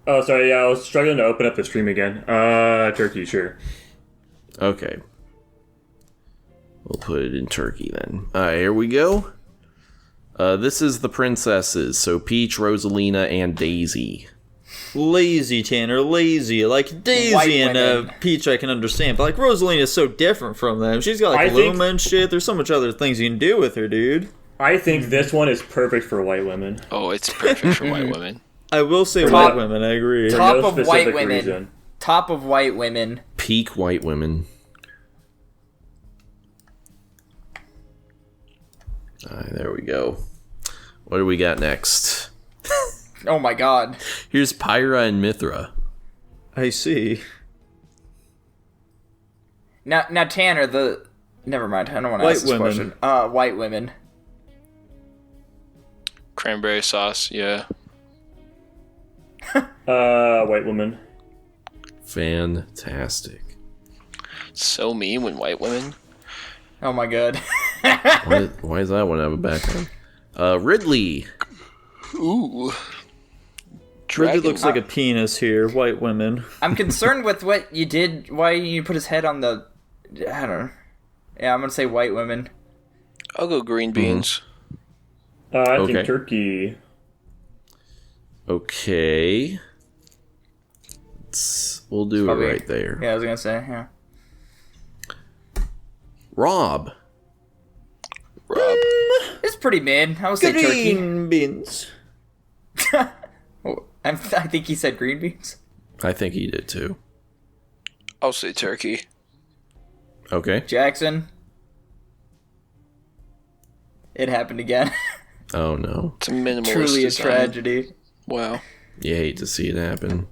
Oh, sorry. Yeah, I was struggling to open up the stream again. Turkey, sure. Okay. We'll put it in Turkey then. Alright, here we go. This is the princesses, so Peach, Rosalina, and Daisy. Lazy, Tanner. Lazy. Like White Daisy and women. Peach I can understand, but like Rosalina is so different from them. She's got like I think- Luma and shit. There's so much other things you can do with her, dude. I think this one is perfect for white women. Oh, it's perfect for white women. I will say Top- white women, I agree. For Top no of white specific women. reason. Top of white women. Peak white women. Alright, there we go. What do we got next? Oh my god. Here's Pyra and Mithra. I see. Now Tanner, never mind, I don't want to White ask this women. question. White women. Cranberry sauce, yeah. White woman. Fantastic. So mean when white women. Oh my god. Why does that one have a background? Ridley. Ooh. Really Dragon. looks like a penis here. White women. I'm concerned with what you did, why you put his head on the... I don't know. Yeah, I'm gonna say white women. I'll go green beans. I Okay. think turkey. Okay. We'll do Probably- it right there. Yeah, I was gonna say, yeah. Rob. Rob. It's pretty mid. I would say turkey. Green beans. I think he said green beans. I think he did too. I'll say turkey. Okay. Jackson. It happened again. Oh no. It's a minimalist Truly a design. tragedy. Wow. You hate to see it happen.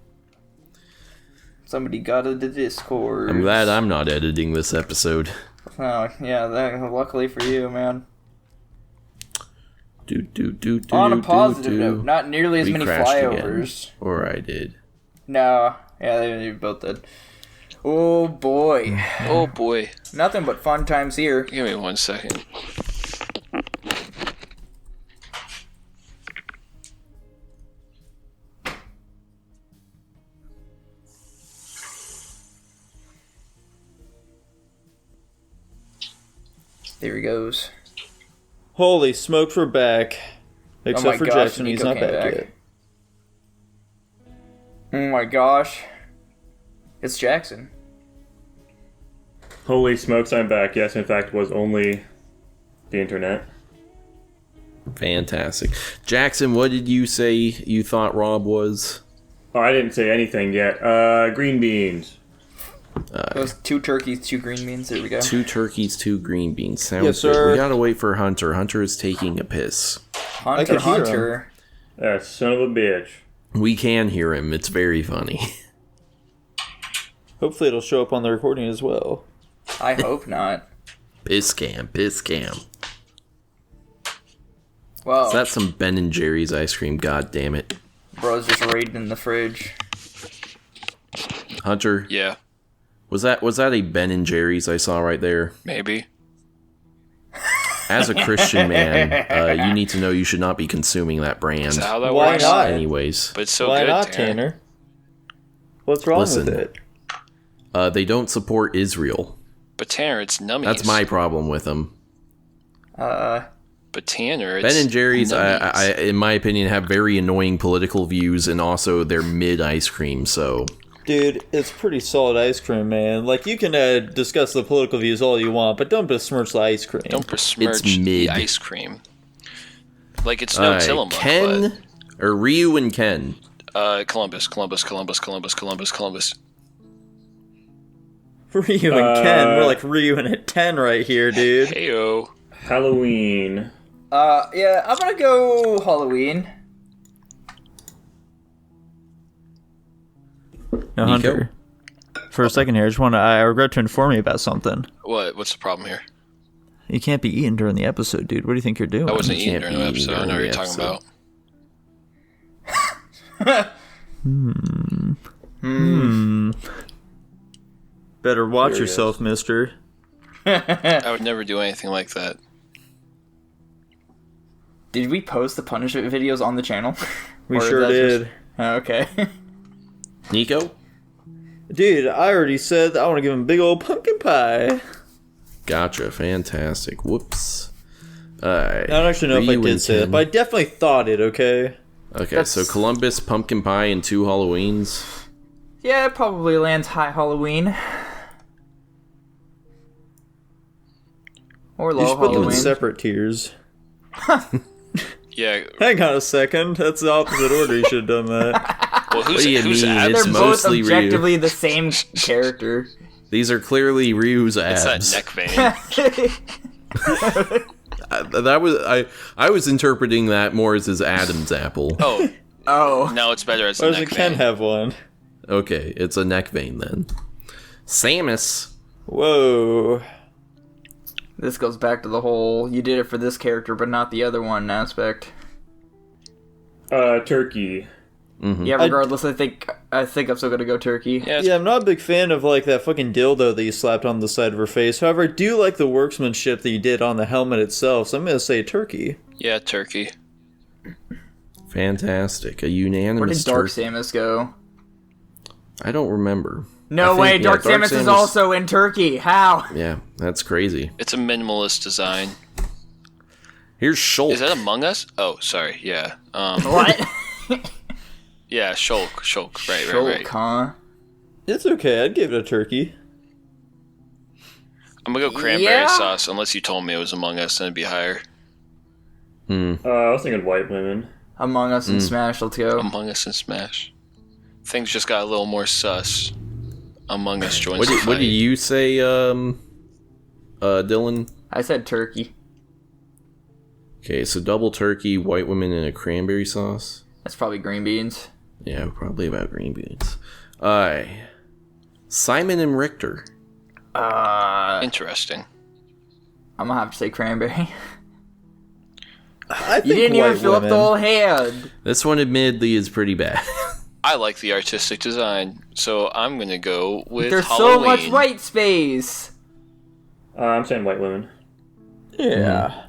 Somebody got into Discord. I'm glad I'm not editing this episode. Oh, yeah, luckily for you, man. On a positive note, not nearly as We many crashed again. flyovers. Or I did. No, yeah, they both did. Oh boy. Oh boy. Nothing but fun times here. Give me 1 second. There he goes. Holy smokes, we're back. Except my for gosh, Jackson, Nico he's not came back back. yet. Oh my gosh. It's Jackson. Holy smokes, I'm back. Yes, in fact, it was only the internet. Fantastic. Jackson, what did you say you thought Rob was? Oh, I didn't say anything yet. Green beans. It was 2 turkeys, 2 green beans. There we go. 2 turkeys, 2 green beans. Sounds Yes, good. sir. We gotta wait for Hunter. Hunter is taking a piss. I could hear Hunter. That son of a bitch. We can hear him. It's very funny. Hopefully it'll show up on the recording as well. I hope not. Piss cam, piss cam. Well, Is that some Ben and Jerry's ice cream? God damn it. bro's just raiding in the fridge. Hunter, Yeah, was that a Ben and Jerry's I saw right there? maybe. As a Christian man, you need to know you should not be consuming that brand. Is that how that Why works? not? Anyways, But it's so Why good, not, Tanner? What's wrong Listen. with it? they don't support Israel. But Tanner, it's nummies. That's my problem with them. But Tanner, it's Ben and Jerry's, nummies. I, in my opinion, have very annoying political views, and also they're mid ice cream. So Dude, it's pretty solid ice cream, man. Like, you can discuss the political views all you want, but don't besmirch the ice cream. Don't besmirch It's mid. the ice cream. Like it's no Tillamook, Ken or Ryu and Ken. but Columbus. Ryu and Ken, we're like Ryu and a 10 right here, dude. Heyo. Halloween. Yeah, I'm gonna go Halloween. Now, Nico? Hunter, for a second here, I regret to inform you about something. What? What's the problem here? You can't be eating during the episode, dude. What do you think you're doing? I wasn't You eating can't during the be eating episode. I know what during you're the talking episode. about. Better watch Here he yourself, mister. I would never do anything like that. Did we post the punishment videos on the channel? We Or is sure that did. just- Oh, okay. Nico? Dude, I already said I want to give him big old pumpkin pie. Gotcha. Fantastic. Whoops. Alright. I don't actually know if I Ryu did and say that, Ken. but I definitely thought it, okay? Okay, so Columbus, pumpkin pie, and 2 Halloweens. Yeah, it probably lands high Halloween. Or You low should put them in Halloween. separate tiers. Yeah. Hang on a second. That's the opposite order. You should have done that. Well, What do you who's mean? abs? It's They're both mostly Ryu. objectively the same character. These are clearly Ryu's It's that abs. neck vein. I was interpreting that more as his Adam's apple. Oh, Oh. no, it's better as Why a doesn't neck Ken vein. have one? Okay, it's a neck vein then. Samus. Whoa. This goes back to the whole you did it for this character but not the other one aspect. Turkey. Yeah, regardless, I think I'm still gonna go turkey. Yeah, it's- Yeah, I'm not a big fan of like that fucking dildo that you slapped on the side of her face. However, I do like the workmanship that you did on the helmet itself, so I'm gonna say turkey. yeah, turkey. Fantastic. A Where unanimous did Dark turkey. Samus go? I don't remember. No I think- way, yeah, Dark Samus is also in Turkey. How? Yeah, that's crazy. It's a minimalist design. Here's Shulk. Is that Among Us? Oh, sorry. Yeah. What? Yeah, Shulk. Right. Shulk, huh? It's okay, I'd give it a turkey. I'm gonna go cranberry Yeah. sauce unless you told me it was Among Us, then it'd be higher. I was thinking white women. Among Us and Smash, let's go. Among Us and Smash. Things just got a little more sus. Among Us joins the fight. What did you say, Dylan? I said turkey. Okay, so double turkey, white women in a cranberry sauce. That's probably green beans. Yeah, probably about green beans. Simon and Richter. Interesting. I'm gonna have to say cranberry. I think You didn't even white fill up the women. whole hand. This one, admittedly, is pretty bad. I like the artistic design, so I'm gonna go with There's Halloween. so much white space. I'm saying white women. Yeah.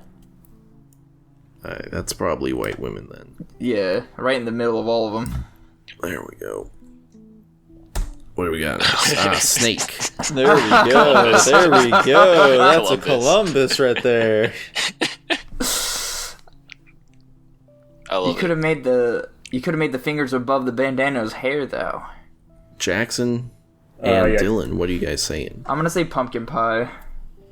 Alright, that's probably white women then. Yeah, right in the middle of all of them. There we go. What do we got next? Snake. There we go. There we go. That's a Columbus. Columbus right there. I love You could have made the fingers above the bandana's hair though. Jackson and yeah. Dylan, what are you guys saying? I'm gonna say pumpkin pie.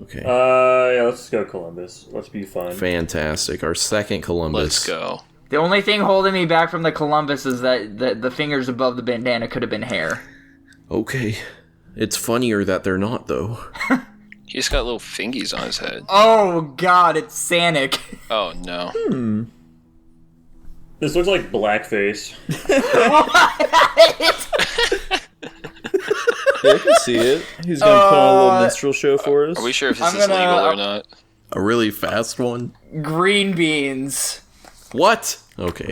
Okay. Yeah, let's go Columbus. Let's be fun. Fantastic. Our second Columbus. Let's go. The only thing holding me back from the Columbus is that the fingers above the bandana could have been hair. Okay. It's funnier that they're not, though. He's got little fingies on his head. Oh god, it's Sanic. Oh no. This looks like blackface. Yeah, I can see it. He's gonna put on a little minstrel show for us. Are we sure if this I'm is gonna- legal or not? A really fast one? Green beans. What? Okay.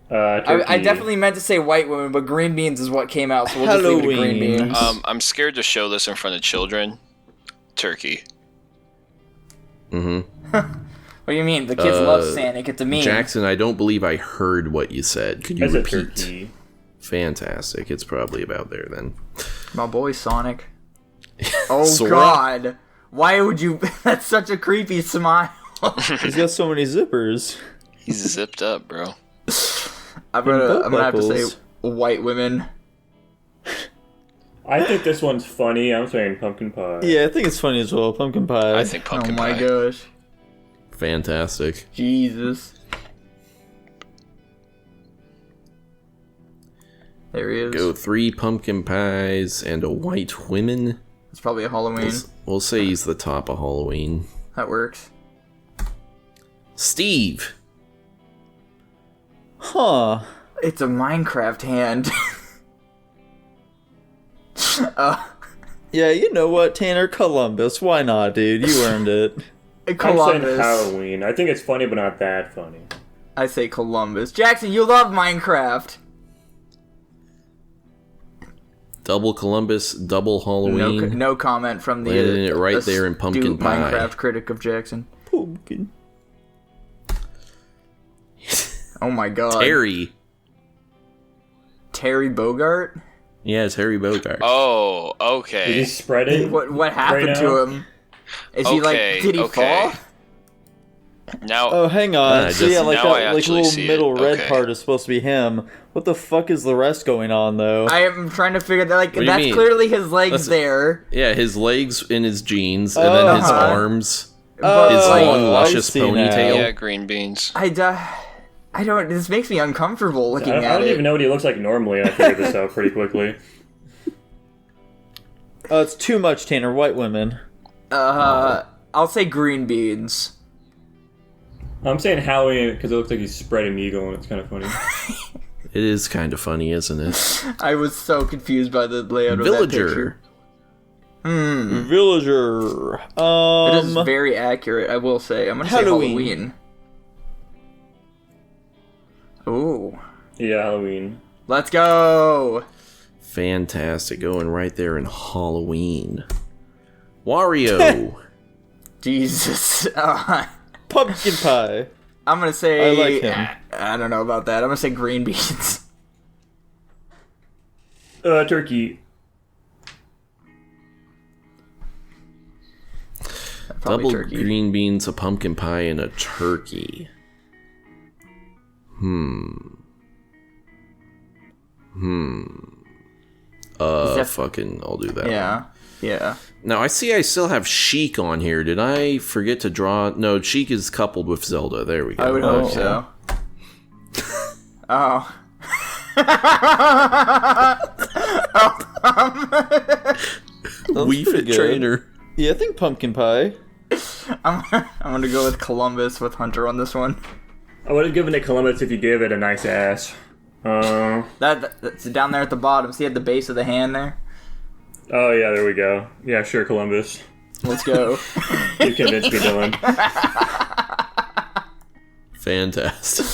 Turkey. I definitely meant to say white women, but green beans is what came out, so we'll just leave it to green Halloween. beans. I'm scared to show this in front of children. Turkey. What do you mean? The kids love Sanic. It's a meme. Jackson, I don't believe I heard what you said. Could you I said repeat? turkey. Fantastic. It's probably about there then. My boy Sonic. Oh Sora? god. Why would you... That's such a creepy smile. He's got so many zippers. He's zipped up, bro. I'm belt gonna have to say buckles. white women. I think this one's funny. I'm saying pumpkin pie. Yeah, I think it's funny as well. Pumpkin pie. I think pumpkin Oh my pie. gosh. Fantastic. Jesus. There he is. Go 3 pumpkin pies and a white women. It's probably a Halloween. We'll say he's the top of Halloween. That works. Steve. Huh. It's a Minecraft hand. Yeah, you know what, Tanner? Columbus. Why not, dude? You earned it. I'm saying Columbus. Halloween. I think it's funny, but not that funny. I say Columbus. Jackson, you love Minecraft. Double Columbus, double No, Halloween. no comment from the Landing it right there in pumpkin astute pie. Minecraft critic of Jackson. Pumpkin. Oh my god. Terry Bogart? Yeah, Terry Bogart. Oh, Did he okay. spread it? What happened Right to now? him? Is he like, Okay, did he okay. fall? Now, Oh, hang on. Ah, So yeah, just- like now I that like actually little see it. middle red Okay. part is supposed to be him. What the fuck is the rest going on though? I am trying to figure that, like, What do you that's mean? clearly his legs That's- there. Yeah, his legs in his jeans, and then his Uh-huh. arms. But, His like, long, I luscious see now. ponytail. yeah, green beans. I don't, this makes me uncomfortable looking I at don't it. even know what he looks like normally, and I figured this out pretty quickly. It's too much, Tanner. White women. I'll say green beans. I'm saying Halloween because it looks like he's spreading eagle, and it's kind of funny. It is kind of funny, isn't it? I was so confused by the layout of that picture. Villager. Villager. It is very accurate, I will say. I'm gonna say Halloween. Halloween. Ooh. Yeah, Halloween. Let's go! Fantastic. Going right there in Halloween. Wario. Jesus. Pumpkin pie. I'm gonna say... I like him. I don't know about that. I'm gonna say green beans. Turkey. Probably Double turkey. green beans, a pumpkin pie, and a turkey. that- Fucking, I'll do that one. Yeah. Now, I see I still have Sheik on here. Did I forget to draw? No, Sheik is coupled with Zelda. There we go. I would hope Oh. so. Oh. Wii Fit pretty good. Trainer. Yeah, I think pumpkin pie. I'm gonna go with Columbus with Hunter on this one. I would have given it Columbus if you gave it a nice ass. That's down there at the bottom. See at the base of the hand there? Oh yeah, there we go. Yeah, sure, Columbus. Let's go. You convinced me, Dylan. Fantastic.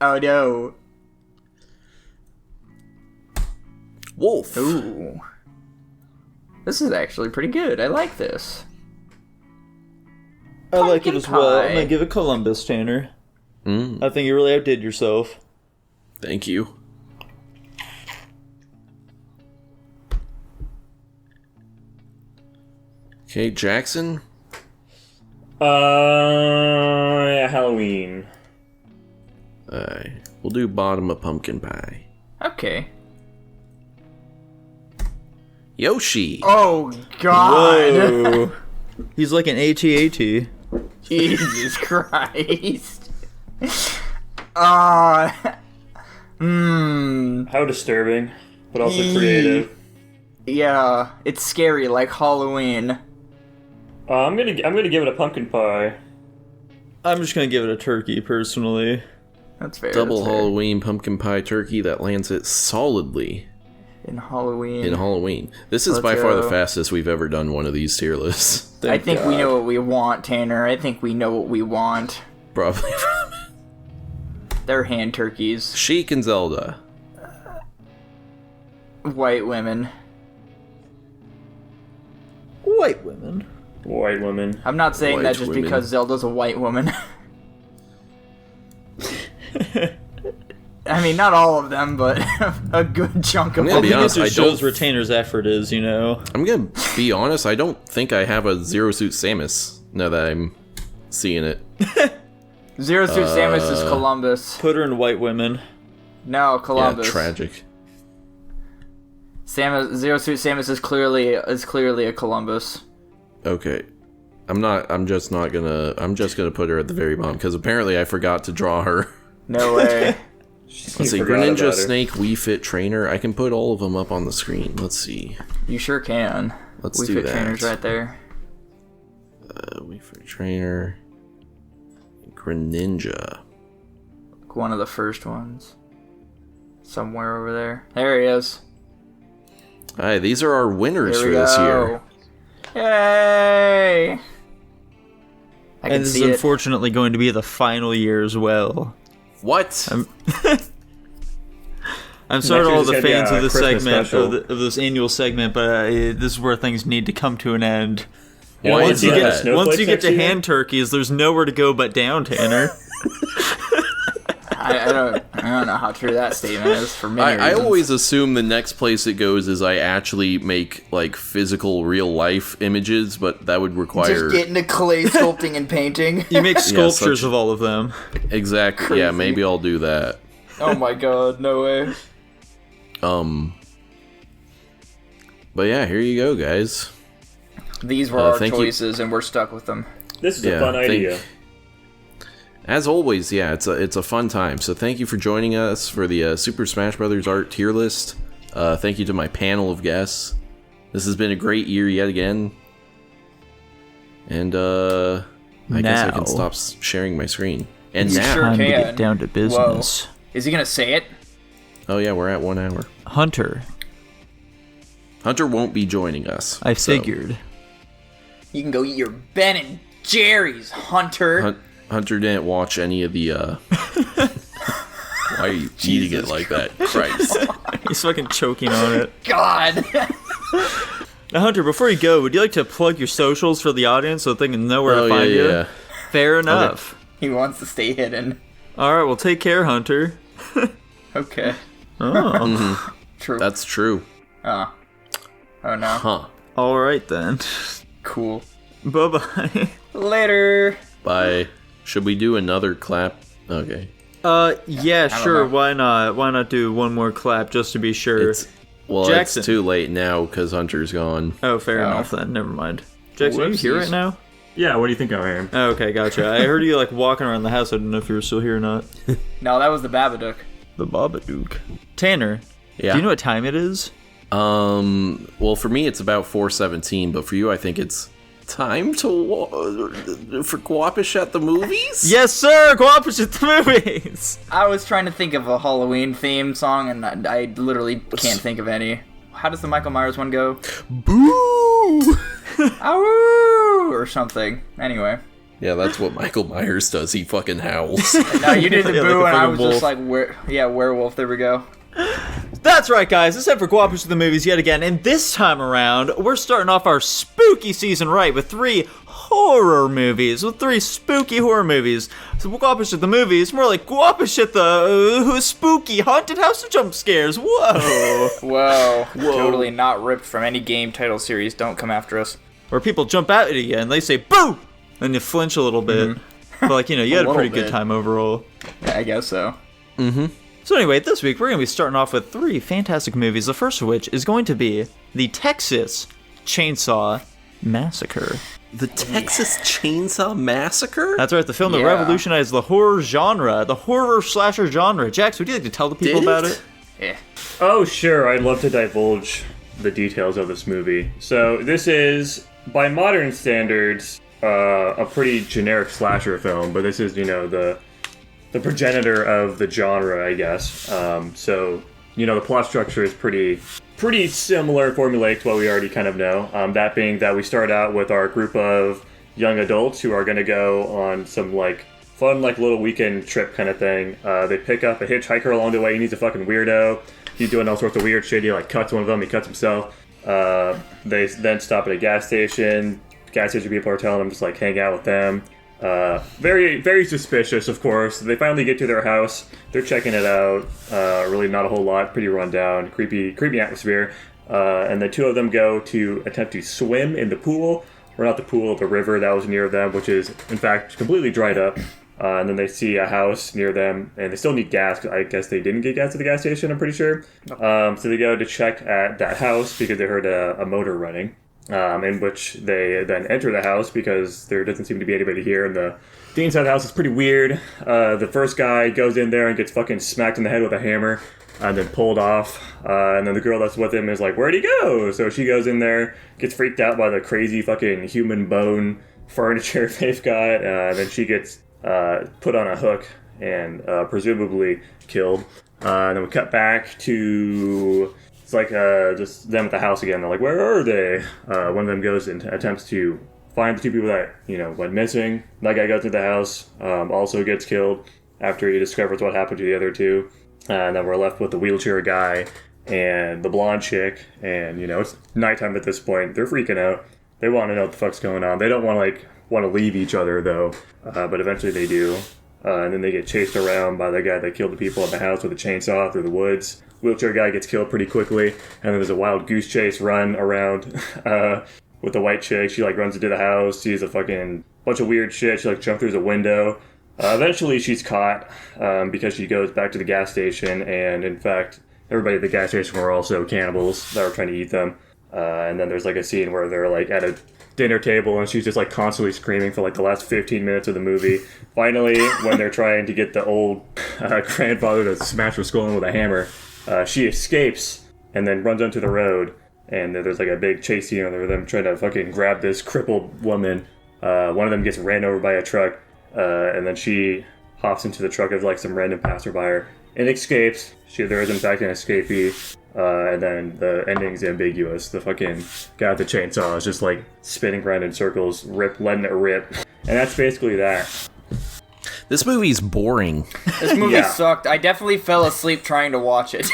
Oh no. Wolf. Ooh. This is actually pretty good. I like this. I like it Pumpkin as well. I'm pie. gonna give it Columbus, Tanner. I think you really outdid yourself. Thank you. Okay, Jackson. Yeah, Halloween. We'll do bottom of pumpkin pie. Okay. Yoshi. Oh god. Whoa. He's like an AT-AT. Jesus Christ. How disturbing, but also creative. Yeah, it's scary like Halloween. I'm gonna give it a pumpkin pie. I'm just gonna give it a turkey, personally. That's fair. Double that's fair. Halloween pumpkin pie turkey that lands it solidly In Halloween. in Halloween. This is Let's by far the go. fastest we've ever done one of these tier lists. I think we know what we want, Tanner. I think we know what we want. Probably. They're hand turkeys. Sheik and Zelda. White women. White women. White woman. I'm not saying White that just women. because Zelda's a white woman. I mean, not all of them, but a good chunk of I'm them. gonna be honest, It I shows don't. Retainer's effort is, you know. I'm gonna be honest. I don't think I have a Zero Suit Samus. Now that I'm seeing it. Zero Suit Samus is Columbus. Put her in white women. No, Columbus. Yeah, tragic. Zero Suit Samus is clearly a Columbus. Okay. I'm just gonna put her at the very bottom because apparently I forgot to draw her. No way. Let's see, forgot Greninja, about her. Snake, Wii Fit Trainer. I can put all of them up on the screen. Let's see. You sure can. Let's We do Fit that. Trainer's right there. Wii Fit Trainer. Greninja. One of the first ones. Somewhere over there. There he is. Alright, these are our winners Here for we this go. year. Yay! I can And this is see it. unfortunately going to be the final year as well. What? I'm sorry to Next all year's the gonna be fans a of this Christmas segment, special. of this annual segment, but this is where things need to come to an end. You know, Why once is you get that? the snowflakes Once you get next to year- hand turkeys, there's nowhere to go but down, Tanner. I don't know how true that statement is for many I reasons. always assume the next place it goes is I actually make like physical real life images, but that would require just get into clay sculpting and painting. You make sculptures such- of all of them. exactly. Yeah, Crazy. maybe I'll do that. Oh my god, no way. But yeah, here you go, guys. These were our thank you. choices, and we're stuck with them. This is Yeah, a fun thank- idea. As always, yeah, it's a fun time. So thank you for joining us for the Super Smash Bros. Art tier list. Thank you to my panel of guests. This has been a great year yet again. And I guess I Now. can stop sharing my screen. And You now, sure Time to can. get down to business. Is he gonna say it? oh yeah, we're at 1 hour. Hunter, Hunter won't be joining us. I so figured. You can go eat your Ben and Jerry's, Hunter. Hunter didn't watch any of the. Why are you eating it like that? Christ. He's fucking choking on it. God. Now, Hunter, before you go, would you like to plug your socials for the audience so they can know where to find you? Fair enough. He wants to stay hidden. All right, well, take care, Hunter. Okay. Oh. True. That's true. Oh no. Huh. All right, then. Cool. Bye-bye. Later. Bye. Should we do another clap? Okay. Yeah, sure, know. why not? Why not do one more clap just to be sure? Jackson. It's too late now because Hunter's gone. Oh, fair enough then, never mind. Jackson, are you here Whoopsies. right now? Yeah, what do you think I am? Oh, okay, gotcha. I heard you, like, walking around the house. I didn't know if you were still here or not. No, that was the Babadook. The Babadook. Tanner, Yeah. do you know what time it is? Well, for me, it's about 4:17, but for you, I think it's time for Guapish at the movies? Yes, sir! Guapish at the movies! I was trying to think of a Halloween theme song, and I literally can't think of any. How does the Michael Myers one go? Boo! Ow! Or something. Anyway. Yeah, that's what Michael Myers does. He fucking howls. No, you did the Yeah, boo, like a and I fucking was wolf. just like, werewolf, there we go. That's right, guys. It's time for Guapish at the movies yet again, and this time around, we're starting off our spooky season right with 3 horror movies. With 3 spooky horror movies. So Guapish at the movies, more like Guapish at the spooky haunted house of jump scares. Whoa! Whoa. Totally not ripped from any game title series. Don't come after us. Where people jump out at you and they say, boo! And you flinch a little bit. But, like, you know, you had a pretty little good bit. time overall. Yeah, I guess so. So anyway, this week we're going to be starting off with 3 fantastic movies, the first of which is going to be the Texas Chainsaw Massacre. The Texas Chainsaw Massacre? That's right, the film that Yeah. revolutionized the horror genre, the horror slasher genre. Jax, would you like to tell the people Did about it? it? Yeah. Oh, sure. I'd love to divulge the details of this movie. So, this is, by modern standards, a pretty generic slasher film, but this is, you know, the progenitor of the genre, I guess. So, you know, the plot structure is pretty similar, formulaic to what we already kind of know. That being that we start out with our group of young adults who are going to go on some, like, fun, like, little weekend trip kind of thing. They pick up a hitchhiker along the way. He's a fucking weirdo. He's doing all sorts of weird shit. He, like, cuts one of them. He cuts himself. They then stop at a gas station. Gas station people are telling them just, like, hang out with them. Very, very suspicious, of course. They finally get to their house. They're checking it out. Really not a whole lot. Pretty run down. Creepy atmosphere. And the 2 of them go to attempt to swim in the pool. Or not the pool, the river that was near them, which is, in fact, completely dried up. And then they see a house near them, and they still need gas. I guess they didn't get gas at the gas station, I'm pretty sure. So they go to check at that house because they heard a motor running. In which they then enter the house because there doesn't seem to be anybody here, and the inside of the house is pretty weird. The first guy goes in there and gets fucking smacked in the head with a hammer and then pulled off. And then the girl that's with him is like, where'd he go? So she goes in there, gets freaked out by the crazy fucking human bone furniture they've got. Then she gets put on a hook and presumably killed. And then we cut back to... It's like just them at the house again. They're like, where are they? One of them goes and attempts to find the 2 people that, you know, went missing. That guy goes to the house, also gets killed after he discovers what happened to the other 2. And then we're left with the wheelchair guy and the blonde chick. And, you know, it's nighttime at this point. They're freaking out. They want to know what the fuck's going on. They don't want to leave each other, though. But eventually they do. And then they get chased around by the guy that killed the people in the house with a chainsaw through the woods. Wheelchair guy gets killed pretty quickly, and then there's a wild goose chase run around with the white chick. She, like, runs into the house, sees a fucking bunch of weird shit. She, like, jumps through the window. Eventually she's caught because she goes back to the gas station, and in fact, everybody at the gas station were also cannibals that were trying to eat them. And then there's, like, a scene where they're, like, at a dinner table, and she's just, like, constantly screaming for, like, the last 15 minutes of the movie. Finally, when they're trying to get the old grandfather to smash her skull in with a hammer, she escapes and then runs onto the road, and there's like a big chase scene of them trying to fucking grab this crippled woman. One of them gets ran over by a truck, and then she hops into the truck of like some random passerby and escapes. There is in fact an escapee, and then the ending's ambiguous. The fucking guy with the chainsaw is just like spinning around in circles, letting it rip, and that's basically that. This movie's boring. This movie Yeah. sucked. I definitely fell asleep trying to watch it.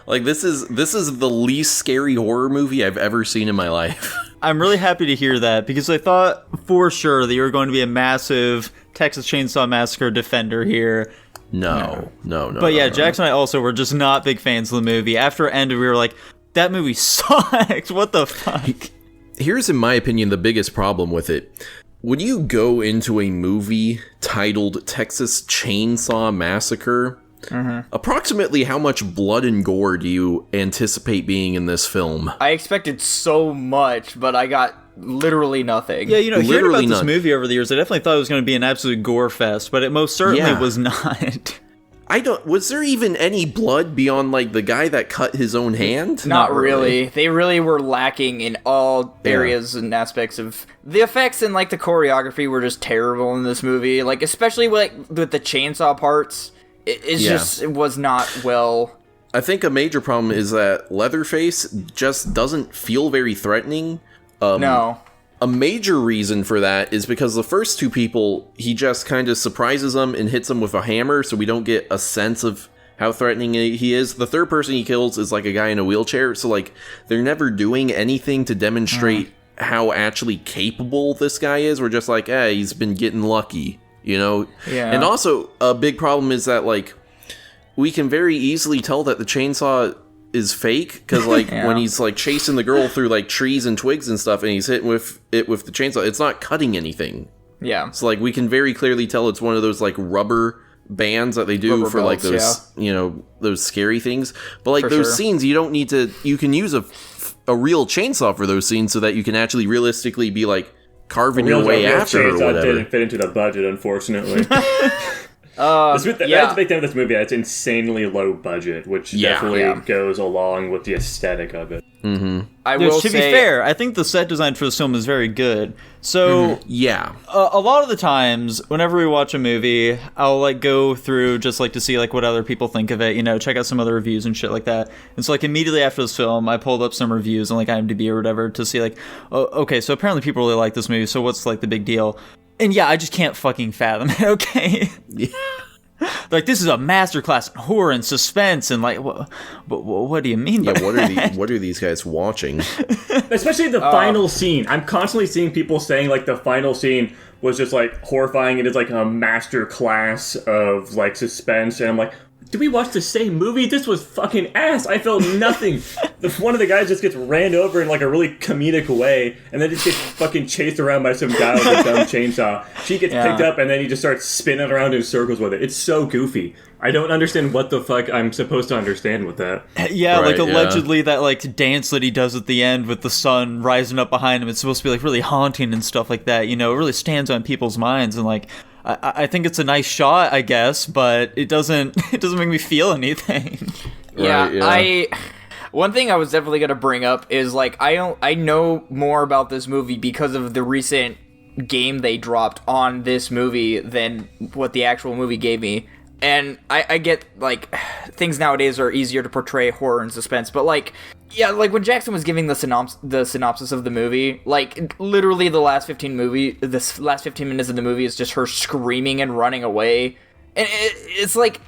Like, this is the least scary horror movie I've ever seen in my life. I'm really happy to hear that, because I thought for sure that you were going to be a massive Texas Chainsaw Massacre defender here. No. But yeah, Jax and I also were just not big fans of the movie. After it ended, we were like, that movie sucked. What the fuck? Here's, in my opinion, the biggest problem with it. When you go into a movie titled Texas Chainsaw Massacre, approximately how much blood and gore do you anticipate being in this film? I expected so much, but I got literally nothing. Yeah, you know, hearing Literally about this none. movie over the years, I definitely thought it was going to be an absolute gore fest, but it most certainly Yeah. was not. Was there even any blood beyond, like, the guy that cut his own hand? Not really. They really were lacking in all areas and aspects of the effects, and like the choreography were just terrible in this movie. Like, especially with the chainsaw parts, it was not well. I think a major problem is that Leatherface just doesn't feel very threatening. No. A major reason for that is because the first two people, he just kind of surprises them and hits them with a hammer, so we don't get a sense of how threatening he is. The third person he kills is like a guy in a wheelchair, so like they're never doing anything to demonstrate how actually capable this guy is. We're just like, hey, he's been getting lucky, you know? Yeah. And also, a big problem is that, like, we can very easily tell that the chainsaw is fake, because like when he's like chasing the girl through like trees and twigs and stuff, and he's hitting with the chainsaw, it's not cutting anything. Yeah. So like we can very clearly tell it's one of those like rubber bands that they do Rubber for like belts, those those scary things. But like those scenes, you don't need to. You can use a real chainsaw for those scenes so that you can actually realistically be like carving your way after or whatever. Didn't fit into the budget, unfortunately. That's the big thing with this movie. It's insanely low budget, which definitely goes along with the aesthetic of it. Mm-hmm. To be fair, I think the set design for this film is very good. So a lot of the times, whenever we watch a movie, I'll like go through just like to see like what other people think of it. You know, check out some other reviews and shit like that. And so like immediately after this film, I pulled up some reviews on like IMDb or whatever to see like, oh, okay, so apparently people really like this movie. So what's like the big deal? And yeah, I just can't fucking fathom it, okay? Yeah. Like, this is a masterclass in horror and suspense, and like, what do you mean by that? What are these guys watching? Especially the final scene. I'm constantly seeing people saying, like, the final scene was just, like, horrifying, and it's, like, a master class of, like, suspense, and I'm like, did we watch the same movie? This was fucking ass. I felt nothing. One of the guys just gets ran over in like a really comedic way, and then just gets fucking chased around by some guy with a dumb chainsaw. She gets picked up, and then he just starts spinning around in circles with it. It's so goofy. I don't understand what the fuck I'm supposed to understand with that. Yeah, right, like allegedly that like dance that he does at the end with the sun rising up behind him, it's supposed to be like really haunting and stuff like that. You know, it really stands on people's minds, and like I think it's a nice shot, I guess, but it doesn't make me feel anything. One thing I was definitely gonna bring up is like I know more about this movie because of the recent game they dropped on this movie than what the actual movie gave me. And I get, like, things nowadays are easier to portray horror and suspense, but, like, yeah, like, when Jackson was giving the synopsis of the movie, like, literally the last 15 minutes of the movie is just her screaming and running away, and it's like,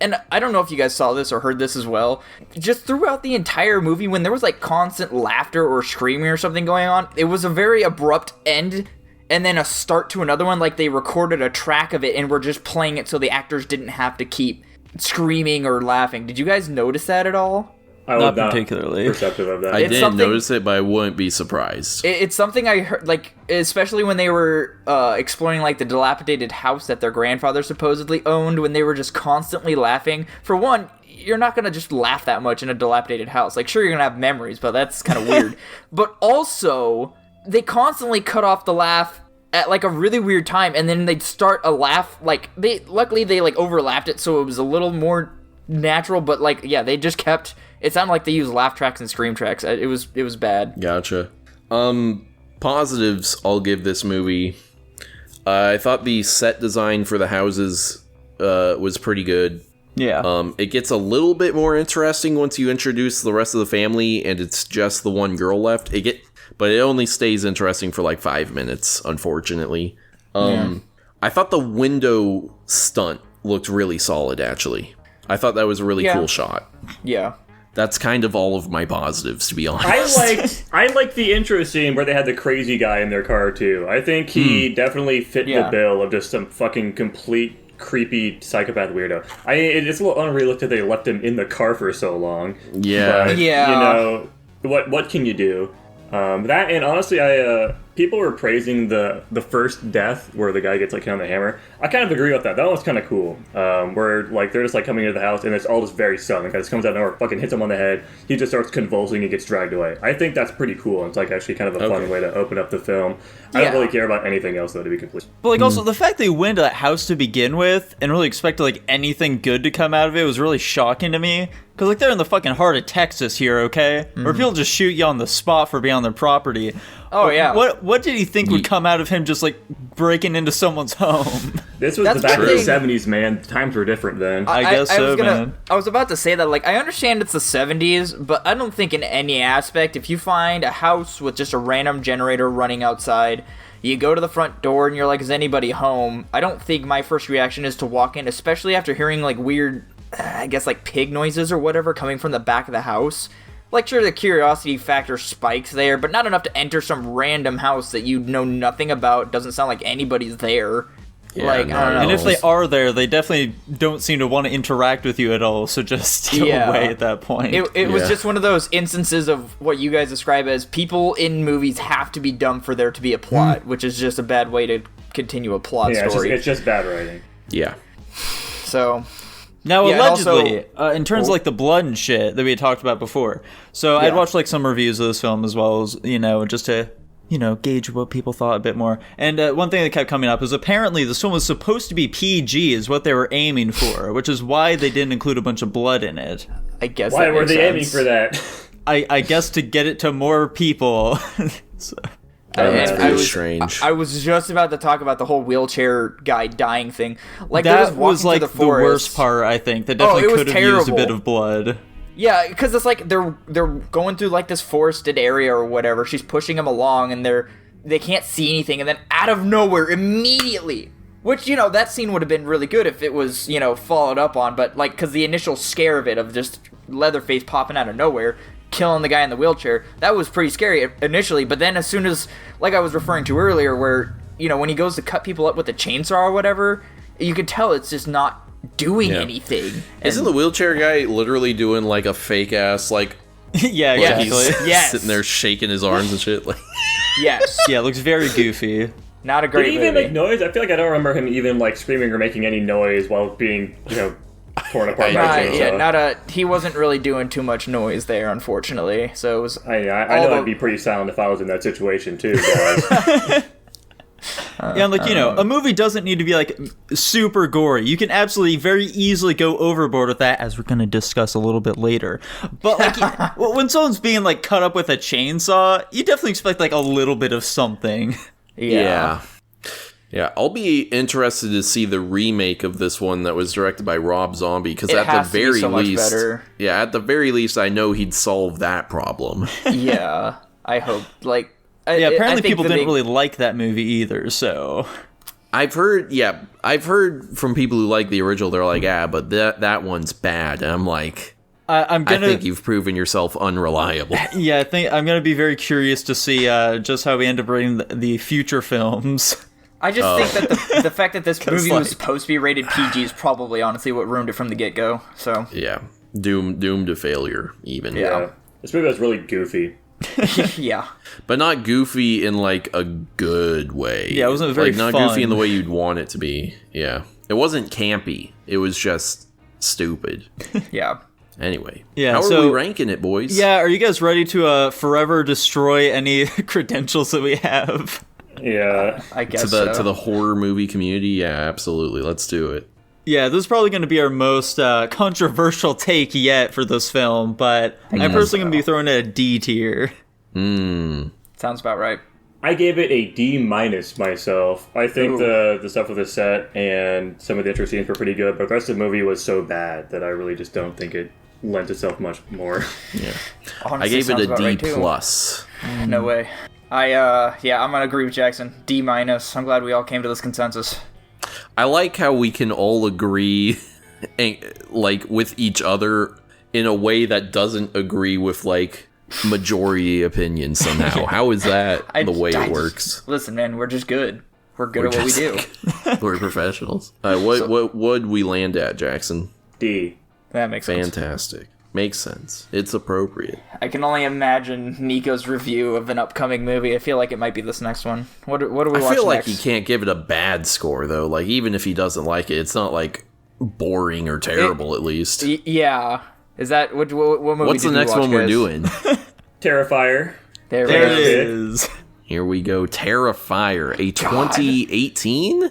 and I don't know if you guys saw this or heard this as well, just throughout the entire movie, when there was, like, constant laughter or screaming or something going on, it was a very abrupt end and then a start to another one, like they recorded a track of it and were just playing it so the actors didn't have to keep screaming or laughing. Did you guys notice that at all? Not particularly. Perceptive of that. I didn't notice it, but I wouldn't be surprised. It's something I heard, like, especially when they were exploring, like, the dilapidated house that their grandfather supposedly owned, when they were just constantly laughing. For one, you're not going to just laugh that much in a dilapidated house. Like, sure, you're going to have memories, but that's kind of weird. But also, they constantly cut off the laugh at like a really weird time, and then they'd start a laugh, like luckily they like overlapped it so it was a little more natural, but like they just kept it sounded like they used laugh tracks and scream tracks. It was bad. Gotcha. Positives I'll give this movie. I thought the set design for the houses was pretty good. Yeah. It gets a little bit more interesting once you introduce the rest of the family and it's just the one girl left. But it only stays interesting for like 5 minutes, unfortunately. I thought the window stunt looked really solid, actually. I thought that was a really cool shot. Yeah. That's kind of all of my positives, to be honest. I liked the intro scene where they had the crazy guy in their car, too. I think he definitely fit the bill of just some fucking complete creepy psychopath weirdo. It's a little unrealistic they left him in the car for so long. Yeah. But, you know, what can you do? That, and honestly, I people were praising the first death where the guy gets like hit on the hammer. I kind of agree with that. That one was kind of cool. Where like they're just like coming into the house and it's all just very sudden. The guy just comes out of nowhere, fucking hits him on the head. He just starts convulsing and gets dragged away. I think that's pretty cool. It's like actually kind of a fun way to open up the film. I don't really care about anything else though, to be complete. But like also the fact they went to that house to begin with and really expected like anything good to come out of it was really shocking to me. Because like they're in the fucking heart of Texas here, okay? Where people just shoot you on the spot for being on their property. Oh yeah. What did he think would come out of him just like breaking into someone's home? This was That's the back of the true. 70s, man. Times were different then. I guess so, man. I was about to say that, like, I understand it's the 70s, but I don't think in any aspect, if you find a house with just a random generator running outside, you go to the front door and you're like, is anybody home? I don't think my first reaction is to walk in, especially after hearing, like, weird, I guess, like, pig noises or whatever coming from the back of the house. Like, sure, the curiosity factor spikes there, but not enough to enter some random house that you know nothing about, doesn't sound like anybody's there. Yeah, like, no, I don't know. And if they are there, they definitely don't seem to want to interact with you at all, so just go away at that point. It was just one of those instances of what you guys describe as people in movies have to be dumb for there to be a plot, which is just a bad way to continue a plot story. It's just bad writing. Yeah. So, Now, yeah, and allegedly, in terms of like the blood and shit that we had talked about before, so I'd watched like some reviews of this film as well as, just to, gauge what people thought a bit more. And one thing that kept coming up is apparently this film was supposed to be PG is what they were aiming for, which is why they didn't include a bunch of blood in it. I guess Why that were makes they aiming sense. for that? I guess to get it to more people. So. That's And pretty strange. I was just about to talk about the whole wheelchair guy dying thing. Like, That walking was like through the the forest. worst part, I think. That Oh, definitely it was could have used a terrible. bit of blood. Yeah, because it's like they're going through like this forested area or whatever. She's pushing them along, and they can't see anything, and then out of nowhere, immediately, which that scene would have been really good if it was followed up on, but like because the initial scare of it of just Leatherface popping out of nowhere, killing the guy in the wheelchair, that was pretty scary initially. But then as soon as, like I was referring to earlier, where when he goes to cut people up with a chainsaw or whatever, you could tell it's just not doing anything. Isn't the wheelchair guy literally doing like a fake ass like Yeah, like exactly. he's Yes. sitting there shaking his arms and shit? Like Yes, Yeah, it looks very goofy. not a Did great he even movie. make noise? I feel like I don't remember him even like screaming or making any noise while being, torn apart by a chainsaw. He wasn't really doing too much noise there, unfortunately. So it was. I know I'd be pretty silent if I was in that situation too, guys. Yeah, and like, a movie doesn't need to be like super gory. You can absolutely very easily go overboard with that, as we're going to discuss a little bit later. But like, when someone's being like cut up with a chainsaw, you definitely expect like a little bit of something. yeah. I'll be interested to see the remake of this one that was directed by Rob Zombie, because It at the has to be very so much least, better. at the very least, I know he'd solve that problem. Yeah, I hope. Like, Yeah, I apparently think people the didn't big- really like that movie either, so... I've heard from people who like the original, they're like, but that one's bad. And I'm like, I'm gonna... I think you've proven yourself unreliable. Yeah, I think I'm gonna be very curious to see just how we end up rating the future films. I just think that the fact that this movie like- was supposed to be rated PG is probably honestly what ruined it from the get go. So Yeah, doomed to failure, even. Yeah. This movie was really goofy. yeah, But not goofy in like a good way. Yeah, it wasn't very like not fun. goofy in the way you'd want it to be. Yeah, it wasn't campy. It was just stupid. yeah. Anyway, Yeah, how are so- we ranking it, boys? Yeah, are you guys ready to forever destroy any credentials that we have? Yeah. I guess to the horror movie community. Yeah, absolutely. Let's do it. Yeah, this is probably going to be our most controversial take yet for this film, but I'm personally going to be throwing it a D tier. sounds about right. I gave it a D- myself. I think Ooh. the stuff with the set and some of the intro scenes were pretty good, but the rest of the movie was so bad that I really just don't think it lent itself much more. Yeah, Honestly, I gave it sounds a about D right, too. plus. No way. I'm gonna agree with Jackson. D-. I'm glad we all came to this consensus. I like how we can all agree, like with each other in a way that doesn't agree with like majority opinion somehow. How is that the way it works? Listen, man, we're just good. We're good at what we do. We're professionals. What would we land at, Jackson? D. That makes sense. Fantastic. Makes sense. It's appropriate. I can only imagine Nico's review of an upcoming movie. I feel like it might be this next one. What are we watching next? I feel like he can't give it a bad score, though. Like, even if he doesn't like it, it's not, like, boring or terrible, at least. Yeah. Is that... What movie What's the next one we're doing? Terrifier. There There it it is. Here we go. Terrifier, a 2018?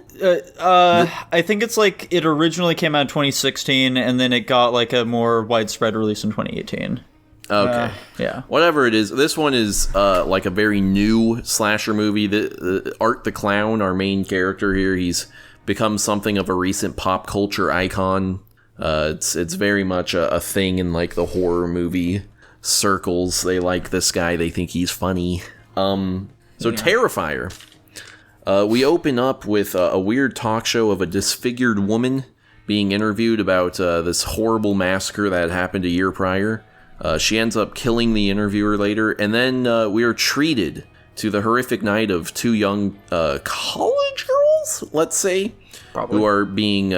I think it's like it originally came out in 2016, and then it got like a more widespread release in 2018. Okay. Yeah. Whatever it is, this one is like a very new slasher movie. The Art the Clown, our main character here, he's become something of a recent pop culture icon. It's very much a thing in like the horror movie circles. They like this guy. They think he's funny. Terrifier. We open up with a weird talk show of a disfigured woman being interviewed about this horrible massacre that happened a year prior. She ends up killing the interviewer later, and then we are treated to the horrific night of two young college girls, let's say, who are being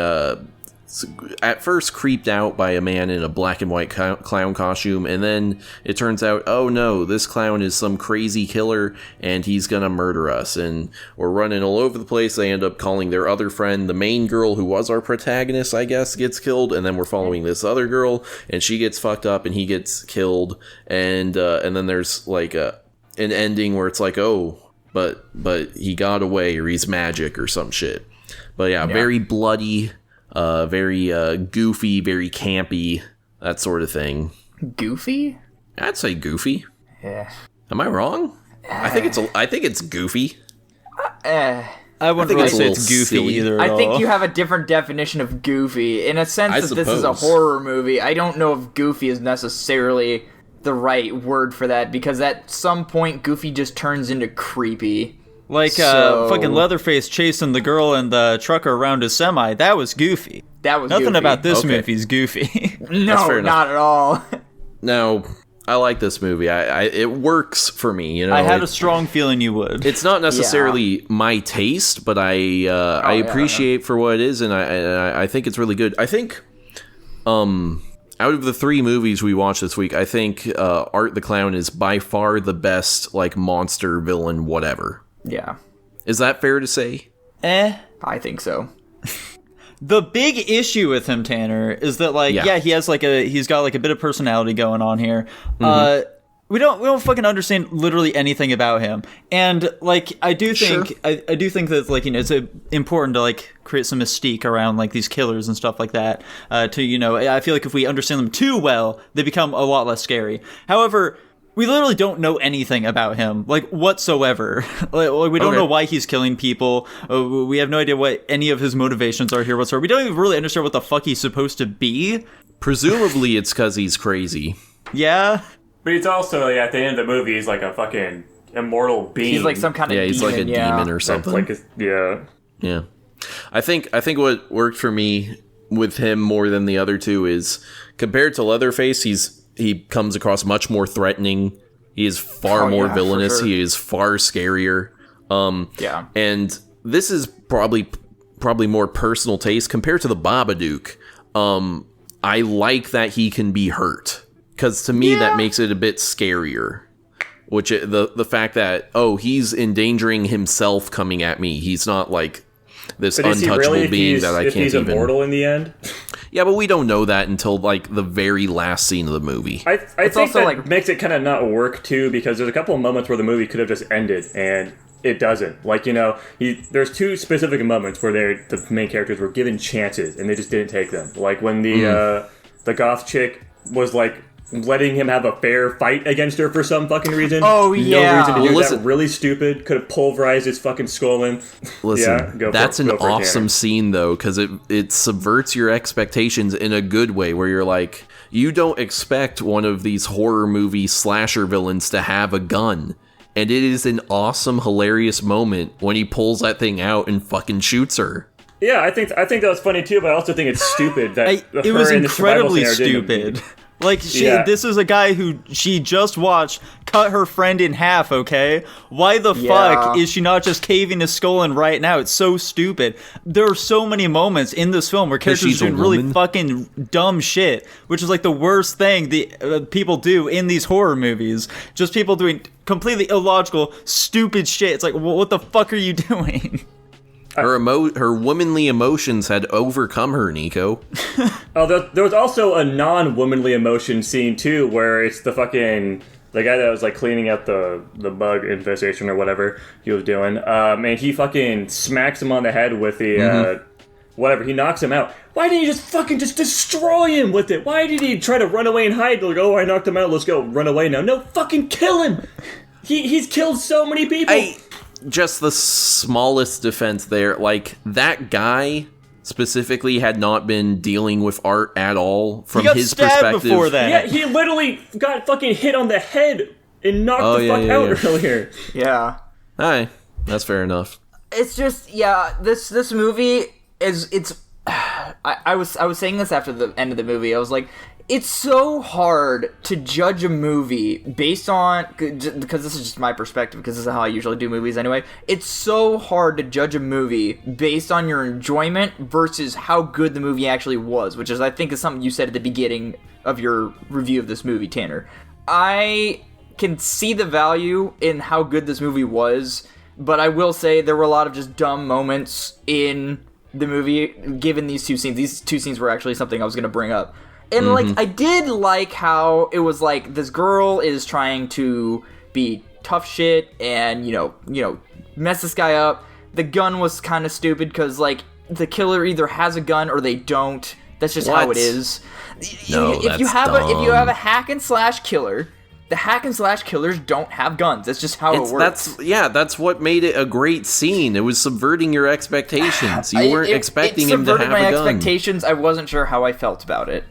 at first creeped out by a man in a black and white clown costume, and then it turns out, oh no, this clown is some crazy killer and he's gonna murder us, and we're running all over the place. They end up calling their other friend, the main girl who was our protagonist, I guess, gets killed, and then we're following this other girl and she gets fucked up and he gets killed, and then there's like an ending where it's like, oh, but he got away, or he's magic or some shit. But yeah. Very bloody, very goofy, very campy, that sort of thing. Goofy? I'd say goofy. Yeah. Am I wrong? I think it's goofy. I wouldn't think really it's a say little it's goofy silly. either. I at think all. you have a different definition of goofy. In a sense I that this is a suppose. horror movie, I don't know if goofy is necessarily the right word for that, because at some point Goofy just turns into creepy. Like fucking Leatherface chasing the girl and the trucker around his semi. That was goofy. That was Nothing goofy. about this Okay. movie's goofy. No, fair enough. not at all. Now, I like this movie. It works for me. You know, I had a strong feeling you would. It's not necessarily my taste, but I appreciate for what it is, and I think it's really good. I think, out of the three movies we watched this week, I think Art the Clown is by far the best, like, monster villain whatever. Yeah, Is that fair to say? I think so. The big issue with him, Tanner, is that like he's got like a bit of personality going on here. We don't fucking understand literally anything about him, and like I do think I do think that like, you know, it's important to like create some mystique around like these killers and stuff like that. To, you know, I feel like if we understand them too well, they become a lot less scary. However, we literally don't know anything about him, like, whatsoever. Like, we don't know why he's killing people. We have no idea what any of his motivations are here whatsoever. We don't even really understand what the fuck he's supposed to be. Presumably it's because he's crazy. Yeah. But he's also, at the end of the movie, he's like a fucking immortal being. He's like some kind of demon. He's like a demon or That's something. like yeah. Yeah. I think what worked for me with him more than the other two is, compared to Leatherface, he comes across much more threatening. He is far more villainous. sure. He is far scarier. Yeah. And this is probably more personal taste compared to the Babadook. I like that he can be hurt, because to me that makes it a bit scarier. Which the fact that, oh, he's endangering himself coming at me. He's not like this But is he untouchable really, being that I if can't he's even. immortal in the end? Yeah, but we don't know that until like the very last scene of the movie. I think also, that like- makes it kind of not work too, because there's a couple of moments where the movie could have just ended and it doesn't. Like, you know, there's two specific moments where the main characters were given chances and they just didn't take them. Like when the goth chick was like letting him have a fair fight against her for some fucking reason. Oh, yeah. No reason to do Well, listen. that. Really stupid. Could have pulverized his fucking skull in. Listen, that's an awesome Tanner. scene though, because it subverts your expectations in a good way, where you're like, you don't expect one of these horror movie slasher villains to have a gun. And it is an awesome, hilarious moment when he pulls that thing out and fucking shoots her. Yeah, I think that was funny too, but I also think it's stupid that It was her in the survival incredibly scenario didn't- stupid. Like, this is a guy who she just watched cut her friend in half, okay? Why the fuck is she not just caving his skull in right now? It's so stupid. There are so many moments in this film where characters are doing really fucking dumb shit, which is like the worst thing the people do in these horror movies. Just people doing completely illogical, stupid shit. It's like, what the fuck are you doing? Her womanly emotions had overcome her, Nico. There was also a non-womanly emotion scene too, where it's the guy that was like cleaning up the bug infestation or whatever he was doing, and he fucking smacks him on the head with the whatever. He knocks him out. Why didn't he just destroy him with it? Why did he try to run away and hide? Like, oh, I knocked him out. Let's go run away now. No, fucking kill him. He's killed so many people. Just the smallest defense there, like, that guy specifically had not been dealing with art at all from his perspective. Before that. Yeah, he literally got fucking hit on the head and knocked the fuck out earlier. Yeah. Alright, that's fair enough. It's just, this movie is, I was saying this after the end of the movie. I was like, it's so hard to judge a movie based on, because this is just my perspective, because this is how I usually do movies anyway. It's so hard to judge a movie based on your enjoyment versus how good the movie actually was, which is, I think, is something you said at the beginning of your review of this movie, Tanner. I can see the value in how good this movie was, but I will say there were a lot of just dumb moments in the movie, given these two scenes. These two scenes were actually something I was going to bring up. And, like, I did like how it was, like, this girl is trying to be tough shit and, you know, mess this guy up. The gun was kind of stupid because, like, the killer either has a gun or they don't. That's just how it is. No, if you have a hack and slash killer, the hack and slash killers don't have guns. That's just how it works. That's what made it a great scene. It was subverting your expectations. You weren't expecting him to have a gun. It subverted my expectations. I wasn't sure how I felt about it.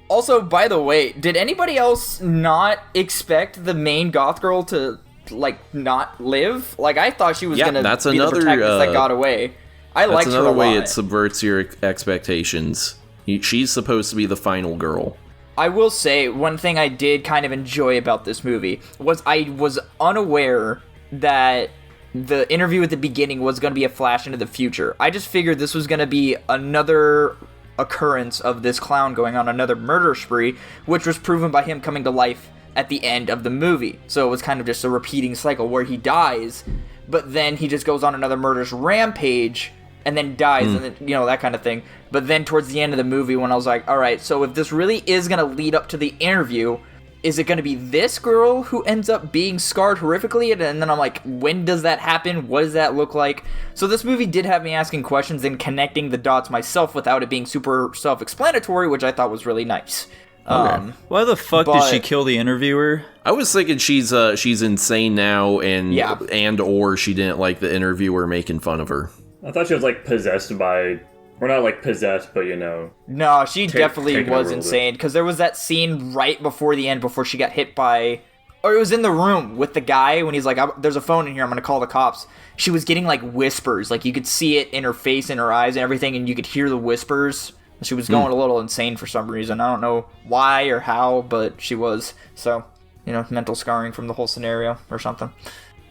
Also, by the way, did anybody else not expect the main goth girl to, like, not live? Like, I thought she was gonna be the protagonist that got away. I liked her a lot. That's another way it subverts your expectations. She's supposed to be the final girl. I will say, one thing I did kind of enjoy about this movie was I was unaware that the interview at the beginning was going to be a flash into the future. I just figured this was going to be another occurrence of this clown going on another murder spree, which was proven by him coming to life at the end of the movie. So it was kind of just a repeating cycle where he dies, but then he just goes on another murderous rampage and then dies, and then, you know, that kind of thing. But then towards the end of the movie, when I was like, alright, so if this really is going to lead up to the interview, is it going to be this girl who ends up being scarred horrifically? And then I'm like, when does that happen? What does that look like? So this movie did have me asking questions and connecting the dots myself without it being super self-explanatory, which I thought was really nice. Okay. Why the fuck did she kill the interviewer? I was thinking she's insane now, and or she didn't like the interviewer making fun of her. I thought she was, like, possessed by... We're not, like, possessed, but, you know... No, she definitely was insane, because there was that scene right before the end, before she got hit by... Or it was in the room with the guy, when he's like, there's a phone in here, I'm gonna call the cops. She was getting, like, whispers. Like, you could see it in her face and her eyes and everything, and you could hear the whispers. She was going a little insane for some reason. I don't know why or how, but she was. So, you know, mental scarring from the whole scenario or something.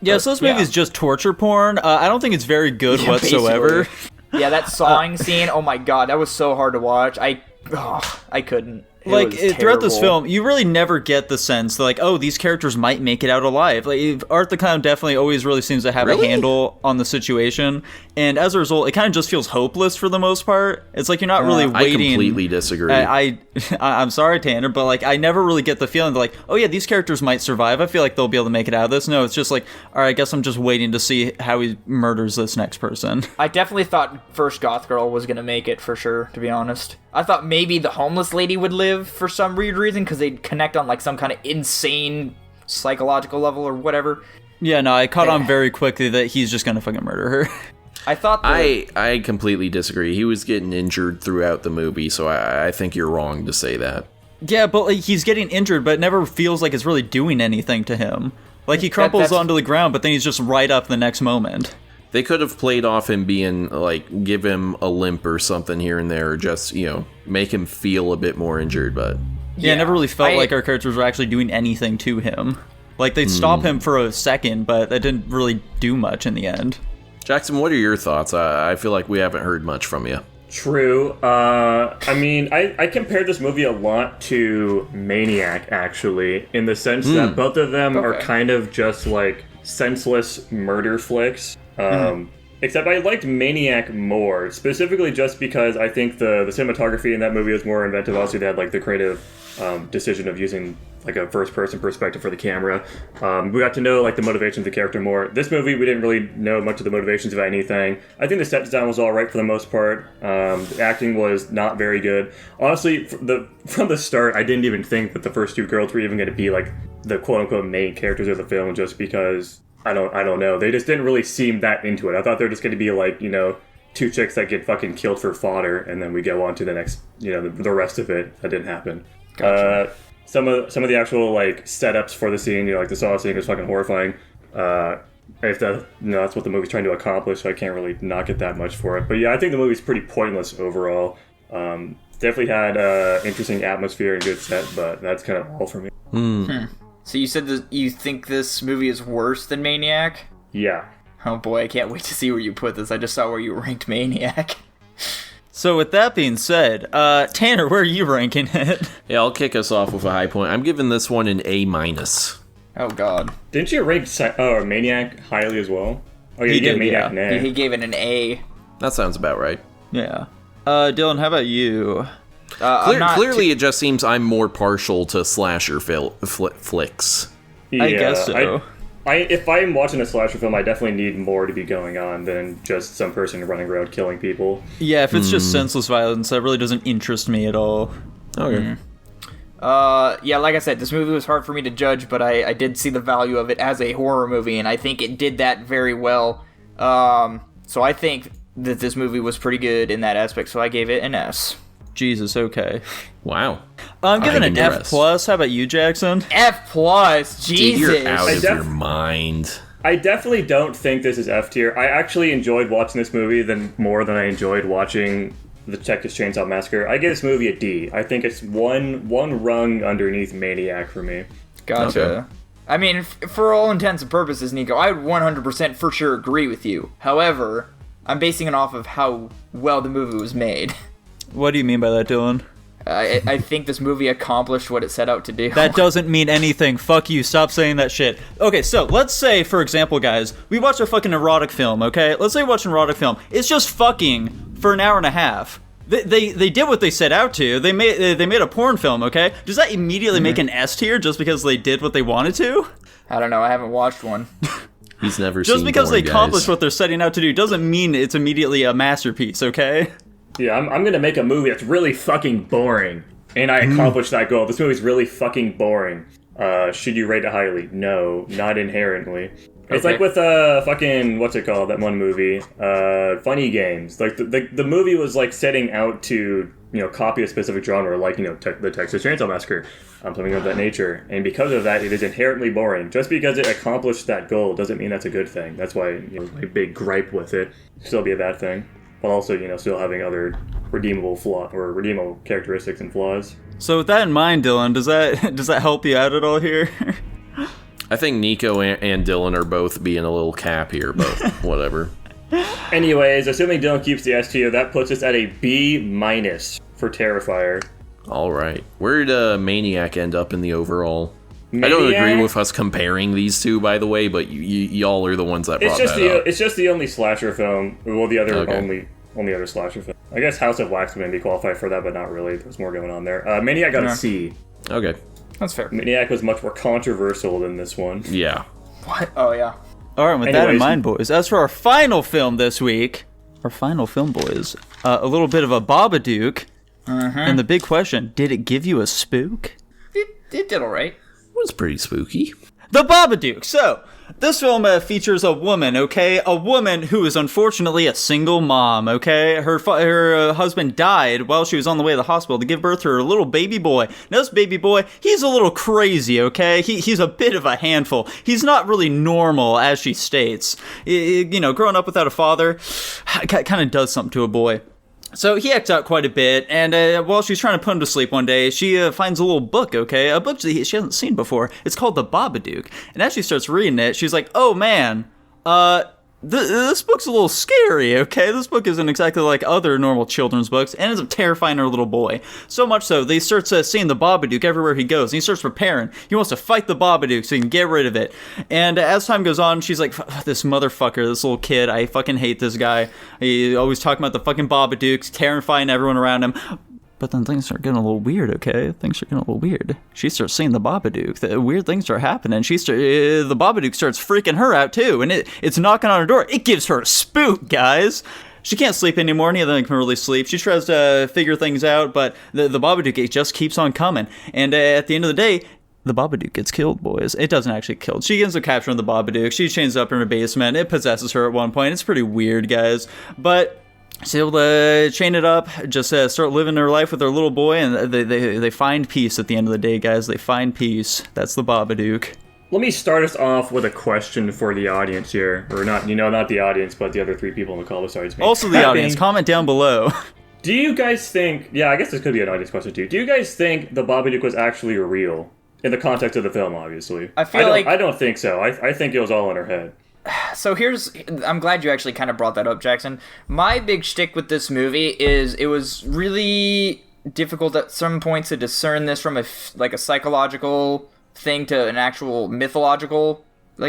Yeah, so this movie is just torture porn. I don't think it's very good whatsoever. Basically. Yeah, that sawing scene, oh my god, that was so hard to watch. I couldn't. Throughout this film, you really never get the sense that, like, oh, these characters might make it out alive. Like, Art the Clown definitely always really seems to have a handle on the situation, and as a result, it kind of just feels hopeless for the most part. It's like you're not really waiting. I completely disagree. I'm sorry, Tanner, but, like, I never really get the feeling that, like, oh yeah, these characters might survive. I feel like they'll be able to make it out of this. No, it's just like, all right, I guess I'm just waiting to see how he murders this next person. I definitely thought First Goth Girl was gonna make it for sure, to be honest. I thought maybe the homeless lady would live for some weird reason, because they'd connect on, like, some kind of insane psychological level or whatever. Yeah, no, I caught on very quickly that he's just gonna fucking murder her. I thought I completely disagree. He was getting injured throughout the movie, so I think you're wrong to say that. Yeah, but, like, he's getting injured, but it never feels like it's really doing anything to him. Like, he crumples onto the ground, but then he's just right up the next moment. They could have played off him being, like, give him a limp or something here and there, or just, you know, make him feel a bit more injured, but... Yeah, I never really felt I- like our characters were actually doing anything to him. Like, they'd stop him for a second, but that didn't really do much in the end. Jackson, what are your thoughts? I feel like we haven't heard much from you. True. I mean, I compared this movie a lot to Maniac, actually, in the sense that both of them are kind of just like senseless murder flicks. Except I liked Maniac more, specifically just because I think the cinematography in that movie was more inventive. Also, they had like the creative decision of using like a first-person perspective for the camera. We got to know like the motivations of the character more. This movie, we didn't really know much of the motivations of anything. I think the set design was all right for the most part. The acting was not very good. Honestly, from the start, I didn't even think that the first two girls were even going to be like the quote-unquote main characters of the film, just because I don't know. They just didn't really seem that into it. I thought they were just going to be like, you know, two chicks that get fucking killed for fodder, and then we go on to the next, you know, the rest of it. That didn't happen. Gotcha. Some of the actual like setups for the scene, you know, like the saw scene was fucking horrifying. If that, you know, that's what the movie's trying to accomplish, so I can't really knock it that much for it. But yeah, I think the movie's pretty pointless overall. Definitely had interesting atmosphere and good set, but that's kind of all for me. So you said that you think this movie is worse than Maniac? Yeah. Oh boy, I can't wait to see where you put this. I just saw where you ranked Maniac. So with that being said, Tanner, where are you ranking it? Yeah, I'll kick us off with a high point. I'm giving this one an A-. Oh god. Didn't you rank Maniac highly as well? Oh yeah, He you gave did, Maniac yeah. an A. He gave it an A. That sounds about right. Yeah. Dylan, how about you? Clearly, it just seems I'm more partial to slasher flicks. Yeah, I guess so. If I'm watching a slasher film, I definitely need more to be going on than just some person running around killing people. Yeah, if it's just senseless violence, that really doesn't interest me at all. Okay. Yeah, like I said, this movie was hard for me to judge, but I did see the value of it as a horror movie, and I think it did that very well. So I think that this movie was pretty good in that aspect, so I gave it an S. Jesus, okay. Wow. I'm giving I'm an F+. impressed. How about you, Jackson? F+, Jesus. Dude, you're out of def- your mind. I definitely don't think this is F tier. I actually enjoyed watching this movie more than I enjoyed watching the Texas Chainsaw Massacre. I give this movie a D. I think it's one rung underneath Maniac for me. Gotcha. Okay. I mean, for all intents and purposes, Nico, I would 100% for sure agree with you. However, I'm basing it off of how well the movie was made. What do you mean by that, Dylan? I think this movie accomplished what it set out to do. That doesn't mean anything. Fuck you. Stop saying that shit. Okay, so let's say, for example, guys, we watch a fucking erotic film, okay? Let's say we watch an erotic film. It's just fucking for an hour and a half. They did what they set out to. They made a porn film, okay? Does that immediately make an S tier just because they did what they wanted to? I don't know. I haven't watched one. He's never seen Just because porn, they accomplished guys. what they're setting out to do doesn't mean it's immediately a masterpiece, okay? Yeah, I'm gonna make a movie that's really fucking boring, and I accomplished that goal. This movie's really fucking boring. Should you rate it highly? No, not inherently. It's Okay. like with fucking what's it called? That one movie, Funny Games. Like the movie was like setting out to copy a specific genre, like the Texas Chainsaw Massacre, something of that nature. And because of that, it is inherently boring. Just because it accomplished that goal doesn't mean that's a good thing. That's why my big gripe with it still be a bad thing. But also, still having other redeemable characteristics and flaws. So with that in mind, Dylan, does that help you out at all here? I think Nico and Dylan are both being a little cap here, but whatever. Anyways, assuming Dylan keeps the S tier, that puts us at a B- for Terrifier. All right. Where did Maniac end up in the overall? I don't agree with us comparing these two, by the way, but y'all are the ones that brought that up. It's just the only slasher film. Well, the other Okay. only other slasher film. I guess House of Wax would maybe qualify for that, but not really. There's more going on there. Maniac got a C. Okay. That's fair. Maniac was much more controversial than this one. Yeah. What? Oh, yeah. All right, with that in Anyways. mind, boys, as for our final film this week, our final film, boys, a little bit of a Babadook, and the big question, did it give you a spook? It did all right. It was pretty spooky. The Babadook. So, this film features a woman, okay? A woman who is unfortunately a single mom, okay? Her husband died while she was on the way to the hospital to give birth to her little baby boy. Now, this baby boy, he's a little crazy, okay? He's a bit of a handful. He's not really normal, as she states. Growing up without a father kind of does something to a boy. So he acts out quite a bit, and while she's trying to put him to sleep one day, she finds a little book, okay? A book that she hasn't seen before. It's called The Babadook. And as she starts reading it, she's like, oh man, this book's a little scary, okay? This book isn't exactly like other normal children's books, and ends up terrifying her little boy. So much so, they start seeing the Babadook everywhere he goes, and he starts preparing. He wants to fight the Babadook so he can get rid of it. And as time goes on, she's like, this motherfucker, this little kid, I fucking hate this guy. He always talking about the fucking Babadooks, terrifying everyone around him. But then things start getting a little weird, okay? Things are getting a little weird. She starts seeing the Babadook. The weird things are happening. The Babadook starts freaking her out, too. And it's knocking on her door. It gives her a spook, guys. She can't sleep anymore. Neither of them can really sleep. She tries to figure things out, but the Babadook, it just keeps on coming. And at the end of the day, the Babadook gets killed, boys. It doesn't actually get killed. She ends up capturing the Babadook. She chains up in her basement. It possesses her at one point. It's pretty weird, guys. But she's able to chain it up, just start living her life with her little boy, and they find peace at the end of the day, guys. They find peace. That's the Babadook. Let me start us off with a question for the audience here. Or not, not the audience, but the other 3 people in the call besides me. Also the audience. Comment down below. Do you guys think... Yeah, I guess this could be an audience question too. Do you guys think the Babadook was actually real? In the context of the film, obviously. I don't think so. I think it was all in her head. So I'm glad you actually kind of brought that up, Jackson. My big shtick with this movie is it was really difficult at some points to discern this from a psychological thing to an actual mythological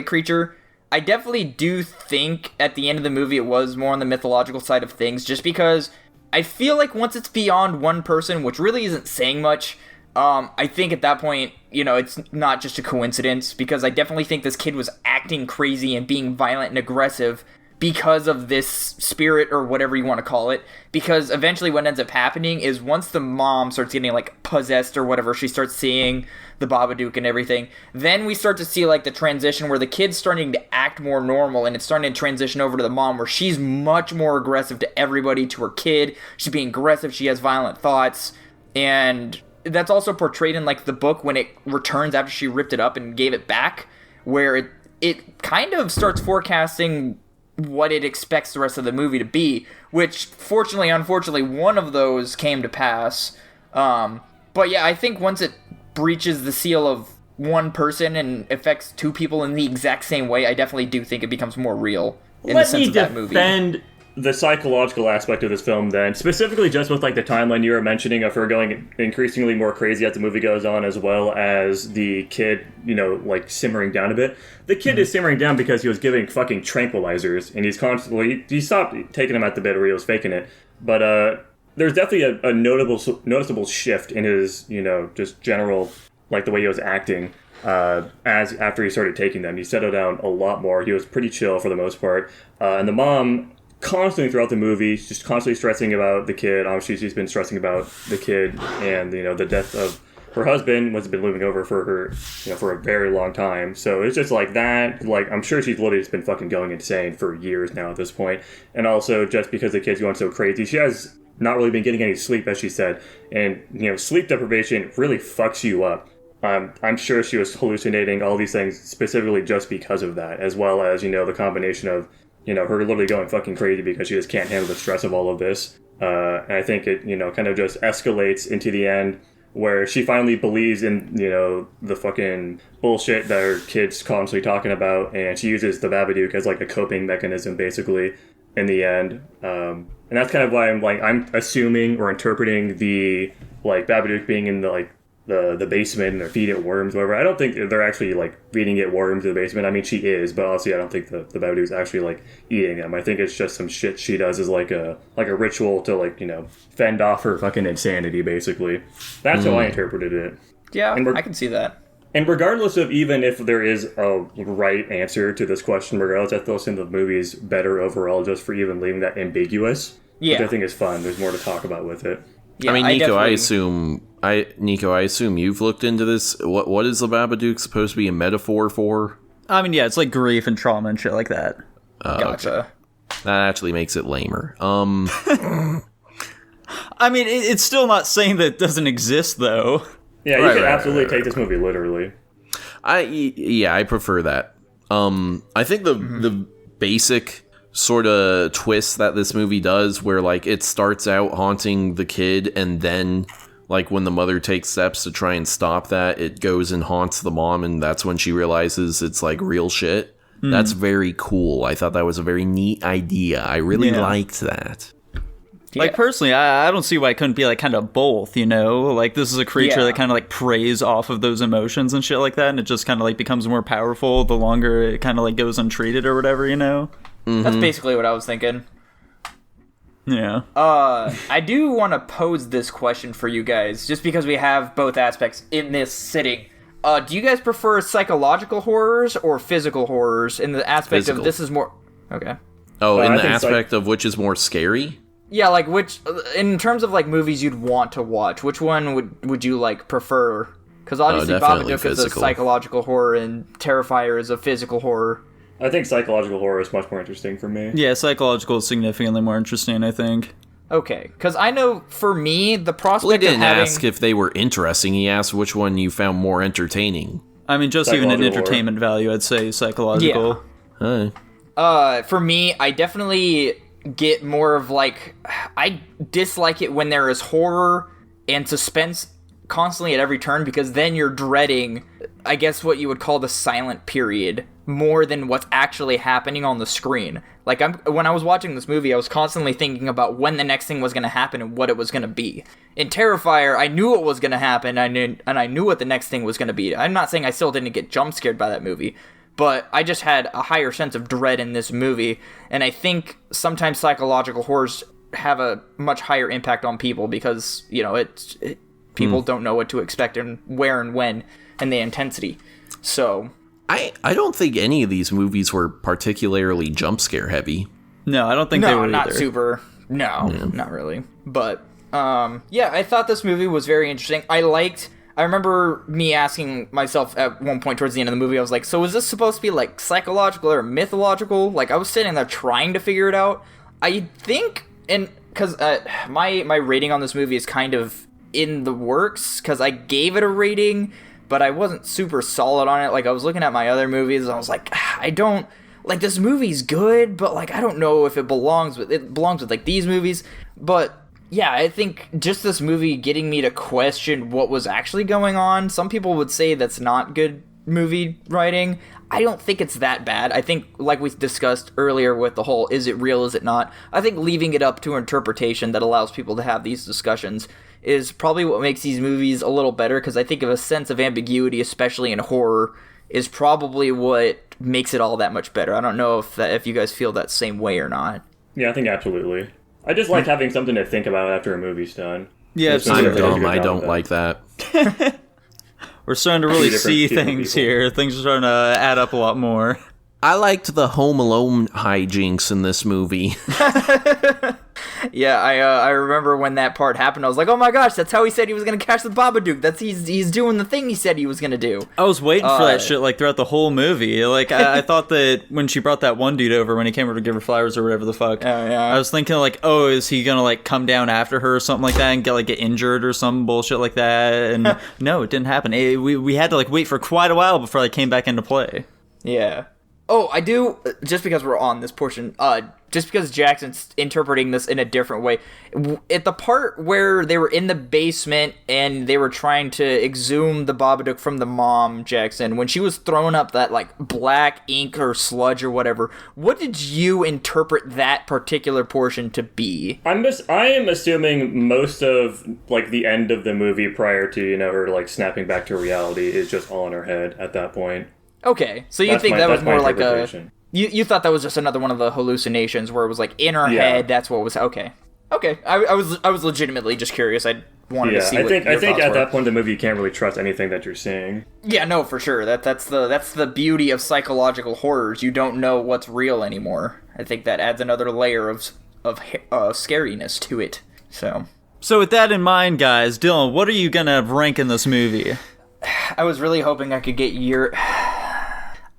creature. I definitely do think at the end of the movie it was more on the mythological side of things, just because I feel like once it's beyond one person, which really isn't saying much, I think at that point, it's not just a coincidence, because I definitely think this kid was acting crazy and being violent and aggressive because of this spirit, or whatever you want to call it. Because eventually what ends up happening is once the mom starts getting possessed or whatever, she starts seeing the Babadook and everything, then we start to see the transition where the kid's starting to act more normal, and it's starting to transition over to the mom, where she's much more aggressive to everybody, to her kid. She's being aggressive, she has violent thoughts, and that's also portrayed in the book when it returns after she ripped it up and gave it back, where it kind of starts forecasting what it expects the rest of the movie to be, which unfortunately one of those came to pass. But yeah, I think once it breaches the seal of one person and affects 2 people in the exact same way, I definitely do think it becomes more real in the sense of that movie. Defend the psychological aspect of this film then, specifically just with the timeline you were mentioning of her going increasingly more crazy as the movie goes on, as well as the kid, simmering down a bit. The kid is simmering down because he was giving fucking tranquilizers, and he stopped taking them at the bit, or he was faking it. But there's definitely a noticeable shift in his, just general, the way he was acting. After he started taking them, he settled down a lot more. He was pretty chill for the most part. And the mom, constantly throughout the movie, just constantly stressing about the kid. Obviously, she's been stressing about the kid and, the death of her husband, was been living over for her, for a very long time. So it's just that. I'm sure she's literally just been fucking going insane for years now at this point. And also, just because the kid's going so crazy, she has not really been getting any sleep, as she said. And, sleep deprivation really fucks you up. I'm sure she was hallucinating all these things specifically just because of that, as well as, the combination of, her literally going fucking crazy because she just can't handle the stress of all of this. And I think it, kind of just escalates into the end where she finally believes in, the fucking bullshit that her kid's constantly talking about, and she uses the Babadook as a coping mechanism, basically, in the end. And that's kind of why I'm assuming or interpreting the, Babadook being in the basement and they're feeding it worms, whatever. I don't think they're actually feeding it worms in the basement. I mean, she is, but obviously I don't think the Babadook's actually eating them. I think it's just some shit she does as a ritual to fend off her fucking insanity, basically. That's how I interpreted it. Yeah, I can see that. And regardless of even if there is a right answer to this question, regardless, I still think the movie is better overall just for even leaving that ambiguous. Yeah. Which I think is fun. There's more to talk about with it. Yeah, I mean, Nico, I assume you've looked into this. What is the Babadook supposed to be a metaphor for? I mean, yeah, it's grief and trauma and shit like that. Gotcha. Okay. That actually makes it lamer. I mean, it's still not saying that it doesn't exist, though. Yeah, you could absolutely take this movie literally. I prefer that. I think the basic sort of twist that this movie does, where like it starts out haunting the kid, and then like when the mother takes steps to try and stop that, it goes and haunts the mom, and that's when she realizes it's like real shit. That's very cool. I thought that was a very neat idea. I really liked that. Like, personally, I don't see why it couldn't be, like, kind of both, you know? Like, this is a creature that kind of, like, preys off of those emotions and shit like that, and it just kind of, like, becomes more powerful the longer it kind of, like, goes untreated or whatever, you know? That's basically what I was thinking. Yeah. I do want to pose this question for you guys, just because we have both aspects in this sitting. Do you guys prefer psychological horrors or physical horrors in the aspect Physical. of this is more... Okay. Oh, in I the think aspect of which is more scary? Yeah, like, which, in terms of, like, movies you'd want to watch, which one would you, like, prefer? Because obviously definitely Babadook is a physical. psychological horror, and Terrifier is a physical horror. I think psychological horror is much more interesting for me. Yeah, psychological is significantly more interesting, I think. Okay, because I know, for me, the prospect Well, he of didn't having... ask if they were interesting. He asked which one you found more entertaining. I mean, just even in Psychological horror. entertainment value, I'd say psychological. Huh. For me, I definitely get more of, like... I dislike it when there is horror and suspense constantly at every turn, because then you're dreading, I guess, what you would call the silent period more than what's actually happening on the screen. Like, when I was watching this movie, I was constantly thinking about when the next thing was going to happen and what it was going to be. In Terrifier, I knew it was going to happen, and I knew what the next thing was going to be. I'm not saying I still didn't get jump scared by that movie, but I just had a higher sense of dread in this movie, and I think sometimes psychological horrors have a much higher impact on people because, you know, people don't know what to expect and where and when, and the intensity. So... I don't think any of these movies were particularly jump scare heavy. No, I don't think they No, were not either. super. No, not really. But, yeah, I thought this movie was very interesting. I remember me asking myself at one point towards the end of the movie, I was like, so is this supposed to be, like, psychological or mythological? Like, I was sitting there trying to figure it out. I think, and, because my rating on this movie is kind of in the works, because I gave it a rating, but I wasn't super solid on it. Like, I was looking at my other movies, and I was like, I don't... Like, this movie's good, but, like, I don't know if it belongs with... It belongs with, like, these movies. But, yeah, I think just this movie getting me to question what was actually going on. Some people would say that's not good movie writing. I don't think it's that bad. I think, like we discussed earlier with the whole, is it real, is it not? I think leaving it up to interpretation that allows people to have these discussions is probably what makes these movies a little better, because I think of a sense of ambiguity, especially in horror, is probably what makes it all that much better. I don't know if you guys feel that same way or not. Yeah, I think absolutely. I just like having something to think about after a movie's done. Yeah, It's I'm absolutely. really dumb. good I job don't of that. like that. We're starting to really Different see people. things here. Things are starting to add up a lot more. I liked the Home Alone hijinks in this movie. Yeah, I remember when that part happened, I was like, oh my gosh, that's how he said he was going to catch the Babadook. He's doing the thing he said he was going to do. I was waiting for that shit, like, throughout the whole movie. Like, I thought that when she brought that one dude over, when he came over to give her flowers or whatever the fuck, I was thinking, like, oh, is he gonna, like, come down after her or something like that and get injured or some bullshit like that? And no, it didn't happen. We had to, like, wait for quite a while before they came back into play. Yeah. Oh, I do, just because we're on this portion, just because Jackson's interpreting this in a different way. At the part where they were in the basement and they were trying to exhume the Babadook from the mom, Jackson, when she was throwing up that, like, black ink or sludge or whatever, what did you interpret that particular portion to be? I am assuming most of, like, the end of the movie prior to, you know, her, like, snapping back to reality is just all in her head at that point. Okay, so you That's think my- that was that's my more like a... interpretation. You thought that was just another one of the hallucinations where it was, like, in her Yeah. head, that's what was... Okay. Okay, I was legitimately just curious. I wanted to see I what think your thoughts at were. that point in the movie you can't really trust anything that you're seeing. Yeah, no, for sure. That's the beauty of psychological horrors. You don't know what's real anymore. I think that adds another layer of scariness to it. So with that in mind, guys, Dylan, what are you gonna rank in this movie? I was really hoping I could get your...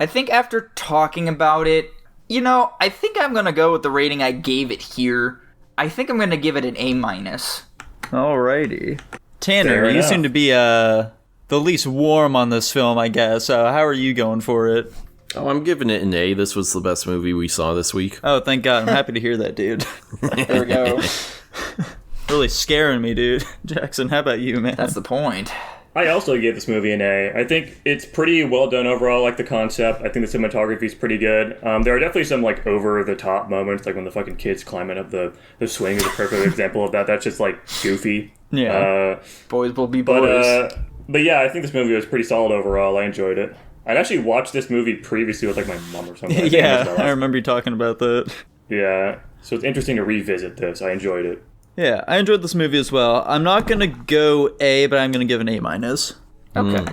I think after talking about it, you know, I think I'm gonna go with the rating I gave it here. I think I'm gonna give it an A-. Alrighty. Tanner, Fair you enough. seem to be the least warm on this film, I guess. How are you going for it? Oh, I'm giving it an A. This was the best movie we saw this week. Oh, thank God. I'm happy to hear that, dude. There we go. Really scaring me, dude. Jackson, how about you, man? That's the point. I also gave this movie an A. I think it's pretty well done overall. I like the concept. I think the cinematography is pretty good. There are definitely some like over the top moments, like when the fucking kids climbing up the swing is a perfect example of that. That's just like goofy. Yeah. Boys will be boys. But yeah, I think this movie was pretty solid overall. I enjoyed it. I'd actually watched this movie previously with like my mom or something. Yeah, I remember you talking about that. Yeah, so it's interesting to revisit this. I enjoyed it. Yeah, I enjoyed this movie as well. I'm not going to go A, but I'm going to give an A-. Okay.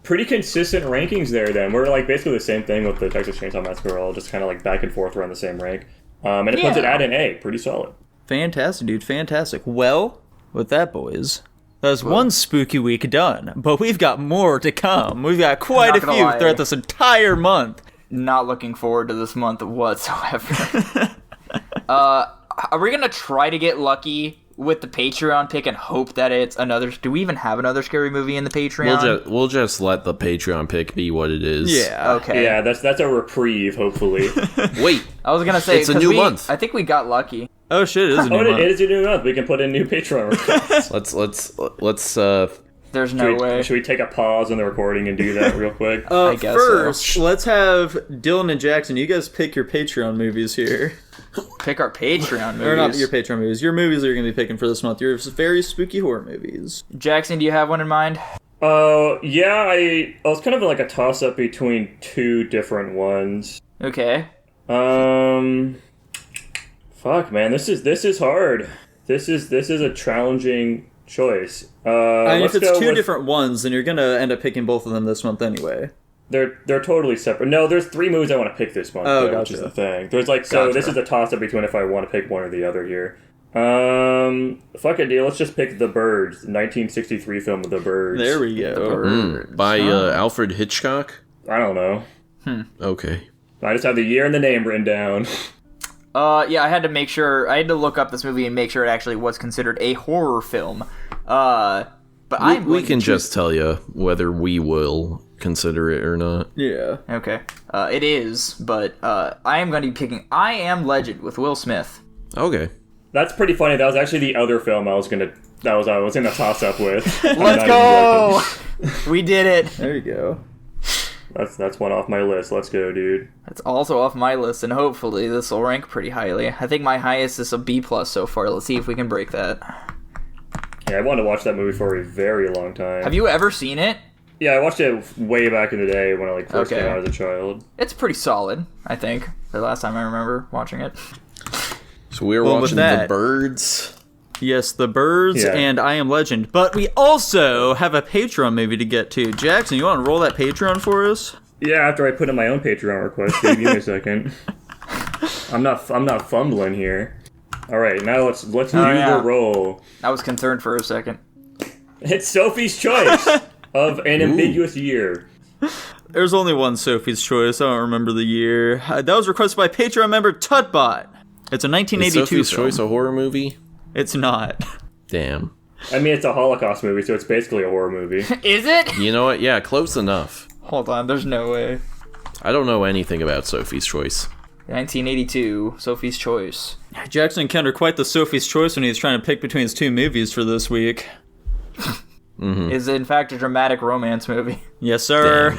Pretty consistent rankings there then. We're like basically the same thing with the Texas Chainsaw Massacre, all just kind of like back and forth around the same rank. And it puts it at an A. Pretty solid. Fantastic, dude. Fantastic. Well, with that, boys, that's one spooky week done, but we've got more to come. We've got quite a few throughout this entire month. Not looking forward to this month whatsoever. Are we gonna try to get lucky with the Patreon pick and hope that it's another? Do we even have another scary movie in the Patreon? We'll just let the Patreon pick be what it is. Yeah. Okay. Yeah, that's a reprieve, hopefully. Wait, I was gonna say it's a new month. I think we got lucky. Oh shit! It is a new month. It is a new month. We can put in new Patreon requests. let's There's no way. Should we take a pause on the recording and do that real quick? I guess First, so. let's have Dylan and Jackson. You guys pick your Patreon movies here. Pick our Patreon movies. Or not your Patreon movies. Your movies that you're going to be picking for this month. Your very spooky horror movies. Jackson, do you have one in mind? Yeah, I was kind of like a toss-up between two different ones. Okay. Fuck, man, this is hard. This is a challenging choice. If it's two different ones, then you're going to end up picking both of them this month anyway. They're totally separate. No, there's 3 movies I want to pick this month, gotcha. which is the thing. There's like, so this is a toss-up between if I want to pick one or the other here. Fuck it, dude. Let's just pick The Birds, the 1963 film of The Birds. There we go. By Alfred Hitchcock. I don't know. Okay. I just have the year and the name written down. Yeah, I had to look up this movie and make sure it actually was considered a horror film. But we can just tell you whether we will consider it or not. Yeah. Okay. It is, but I am going to be picking I Am Legend with Will Smith. Okay. That's pretty funny. That was actually the other film I was in a toss-up with. Let's go! We did it. There you go. That's one off my list. Let's go, dude. That's also off my list, and hopefully this will rank pretty highly. I think my highest is a B+ so far. Let's see if we can break that. Yeah, I wanted to watch that movie for a very long time. Have you ever seen it? Yeah, I watched it way back in the day when I first Okay. came out as a child. It's pretty solid, I think. The last time I remember watching it. So we were Well, with watching that- The Birds. Yes, The Birds Yeah. and I Am Legend. But we also have a Patreon movie to get to. Jackson, you want to roll that Patreon for us? Yeah, after I put in my own Patreon request, give me a second. I'm not fumbling here. All right, now let's do the roll. I was concerned for a second. It's Sophie's Choice of an ambiguous year. There's only one Sophie's Choice. I don't remember the year. That was requested by Patreon member Tutbot. It's a 1982 Is Sophie's film. Choice a horror movie? It's not. Damn. I mean, it's a Holocaust movie, so it's basically a horror movie. Is it? You know what? Yeah, close enough. Hold on, there's no way. I don't know anything about Sophie's Choice. 1982, Sophie's Choice. Jackson encountered quite the Sophie's Choice when he was trying to pick between his two movies for this week. Is in fact a dramatic romance movie. Yes, sir.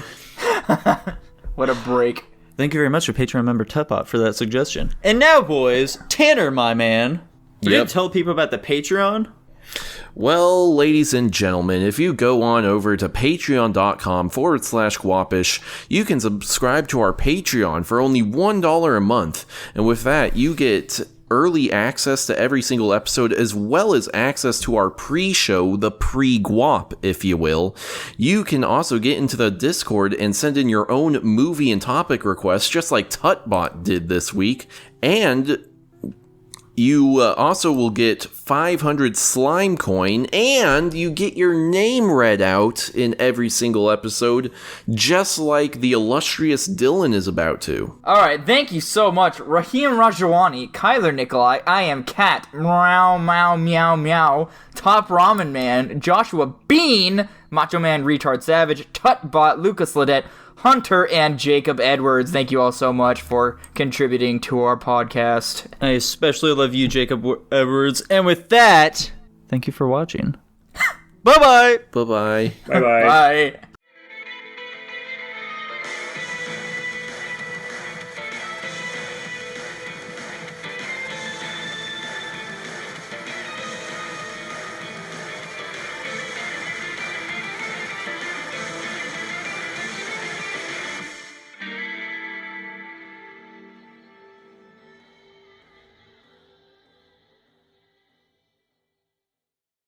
What a break. Thank you very much for Patreon member Tutbot for that suggestion. And now, boys, Tanner, my man, you Yep. gonna tell people about the Patreon? Well, ladies and gentlemen, if you go on over to patreon.com/Guapish, you can subscribe to our Patreon for only $1 a month. And with that, you get early access to every single episode, as well as access to our pre-show, the pre-Guap, if you will. You can also get into the Discord and send in your own movie and topic requests, just like Tutbot did this week. And you also will get 500 slime coin, and you get your name read out in every single episode, just like the illustrious Dylan is about to. Alright, thank you so much. Raheem Rajawani, Kyler Nikolai, I Am Cat, Meow Meow Meow Meow, Top Ramen Man, Joshua Bean, Macho Man Retard Savage, Tutbot, Lucas Ledette, Hunter and Jacob Edwards. Thank you all so much for contributing to our podcast. I especially love you, Jacob Edwards. And with that, thank you for watching. Bye-bye. Bye-bye. Bye bye. Bye.